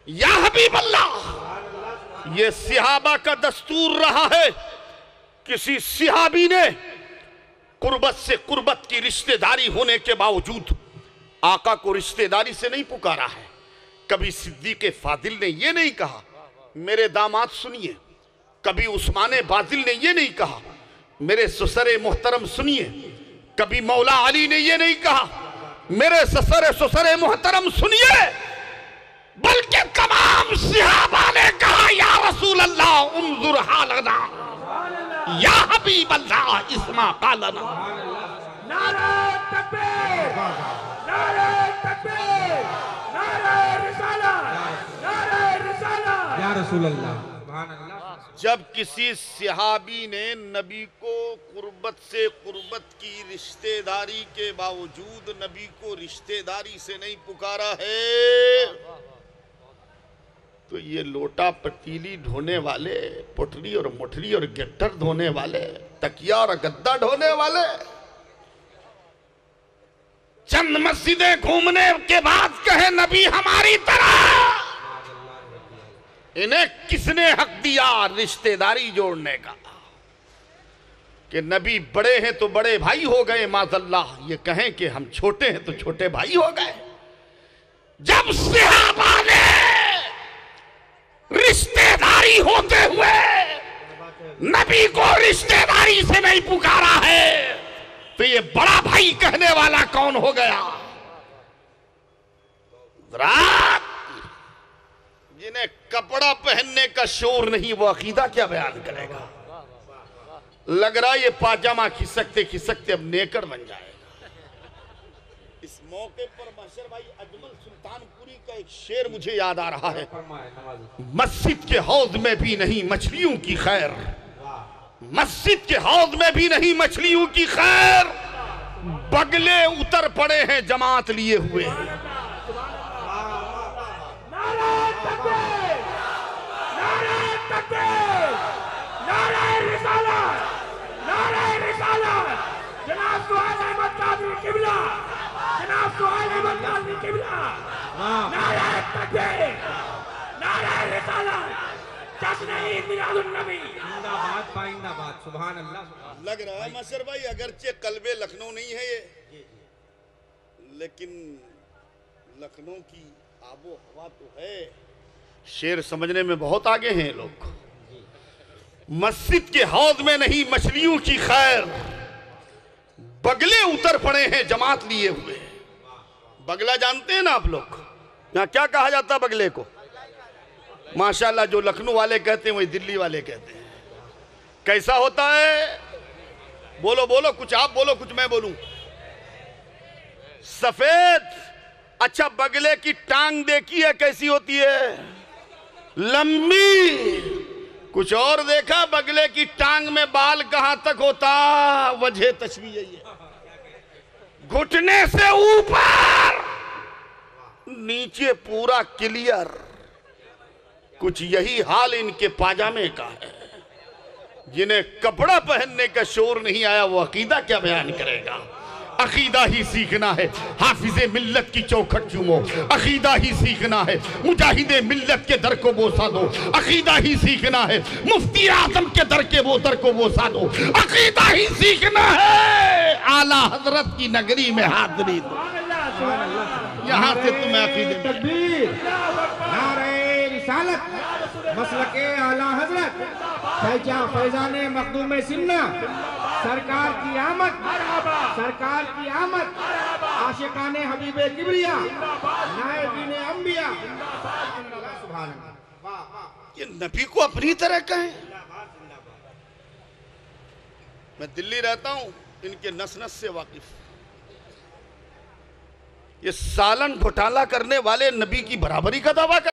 या हबीब अल्लाह, ये सिहाबा का दस्तूर रहा है, किसी सिहाबी ने कुर्बत से कुर्बत की रिश्तेदारी होने के बावजूद आका को रिश्तेदारी से नहीं पुकारा है। कभी सिद्दीक़ फादिल ने यह नहीं कहा मेरे दामाद सुनिए, कभी उस्माने बाजिल ने यह नहीं कहा मेरे ससरे मोहतरम सुनिए, कभी मौला अली ने यह नहीं कहा मेरे ससरे मोहतरम सुनिए, बल्कि तमाम सहाबा ने कहा या रसूल अल्लाह उन्जुर हालना, या हबीब अल्लाह इस्मा कालना। नारे तकबीर, नारे तकबीर, नारे रिसालत, नारे रिसालत, या रसूल अल्लाह। जब किसी सहाबी ने नबी को कुर्बत से कुर्बत की रिश्तेदारी के बावजूद नबी को रिश्तेदारी से नहीं पुकारा है, तो ये लोटा पतीली ढोने वाले, पोटली और मोटली और गेटर धोने वाले, तकिया और गद्दा ढोने वाले, चंद मस्जिदें घूमने के बाद कहे नबी हमारी तरह, इन्हें किसने हक दिया रिश्तेदारी जोड़ने का? कि नबी बड़े हैं तो बड़े भाई हो गए, माज़अल्लाह, ये कहें कि हम छोटे हैं तो छोटे भाई हो गए। जब सहाबा ने रिश्तेदारी होते हुए नबी को रिश्तेदारी से नहीं पुकारा है, तो ये बड़ा भाई कहने वाला कौन हो गया? रात जिन्हें कपड़ा पहनने का शोर नहीं, वो अकीदा क्या बयान करेगा? लग रहा ये पाजामा खिसकते खिसकते अब नेकर बन जाएगा। इस मौके पर माशर भाई अजमल सुल्तानपुरी का एक शेर मुझे याद आ रहा है, मस्जिद के हौज में भी नहीं मछलियों की खैर, मस्जिद के हौज में भी नहीं मछलियों की खैर, बगले उतर पड़े हैं जमात लिए हुए। लग रहा है मशर भाई अगरचे कल्बे लखनऊ नहीं है ये, लेकिन लखनऊ की आबो हवा तो है। शेर समझने में बहुत आगे हैं लोग। मस्जिद के हौज में नहीं मछलियों की खैर, बगले उतर पड़े हैं जमात लिए हुए। बगला जानते हैं ना आप लोग? यहाँ क्या कहा जाता है बगले को? माशाल्लाह, जो लखनऊ वाले कहते हैं वही दिल्ली वाले कहते हैं। कैसा होता है? बोलो बोलो, कुछ आप बोलो कुछ मैं बोलूं। सफेद। अच्छा, बगले की टांग देखी है कैसी होती है? लंबी। कुछ और देखा? बगले की टांग में बाल कहां तक होता? वजह तशबीह यही है, घुटने से ऊपर, नीचे पूरा क्लियर। कुछ यही हाल इनके पाजामे का है। जिन्हें कपड़ा पहनने का शोर नहीं आया वो अकीदा क्या बयान करेगा? अकीदा ही सीखना है, हाफिज़े मिल्लत की चौखट चूमो। अकीदा ही सीखना है, मुजाहिदे मिल्लत के दर को बोसा दो। अकीदा ही सीखना है, मुफ्ती आजम के दर के वो दर को बोसा दो। अकीदा ही सीखना है, आला हजरत की नगरी में हाजिरी दो। यहाँ से तुम्हें अकीदे में तकबीर, नारे रिसालत, मसलके आला हजरत, फैजा फैजाने मखदूम सिन्ना, सरकार की आमद, सरकार की आमद, आशिकाने हबीबे किबरिया, नायबीने अंबिया। सुभान अल्लाह। ये नबी को अपनी तरह कहें। मैं दिल्ली रहता हूं, इनके नस नस से वाकिफ। ये सालन घोटाला करने वाले नबी की बराबरी का दावा कर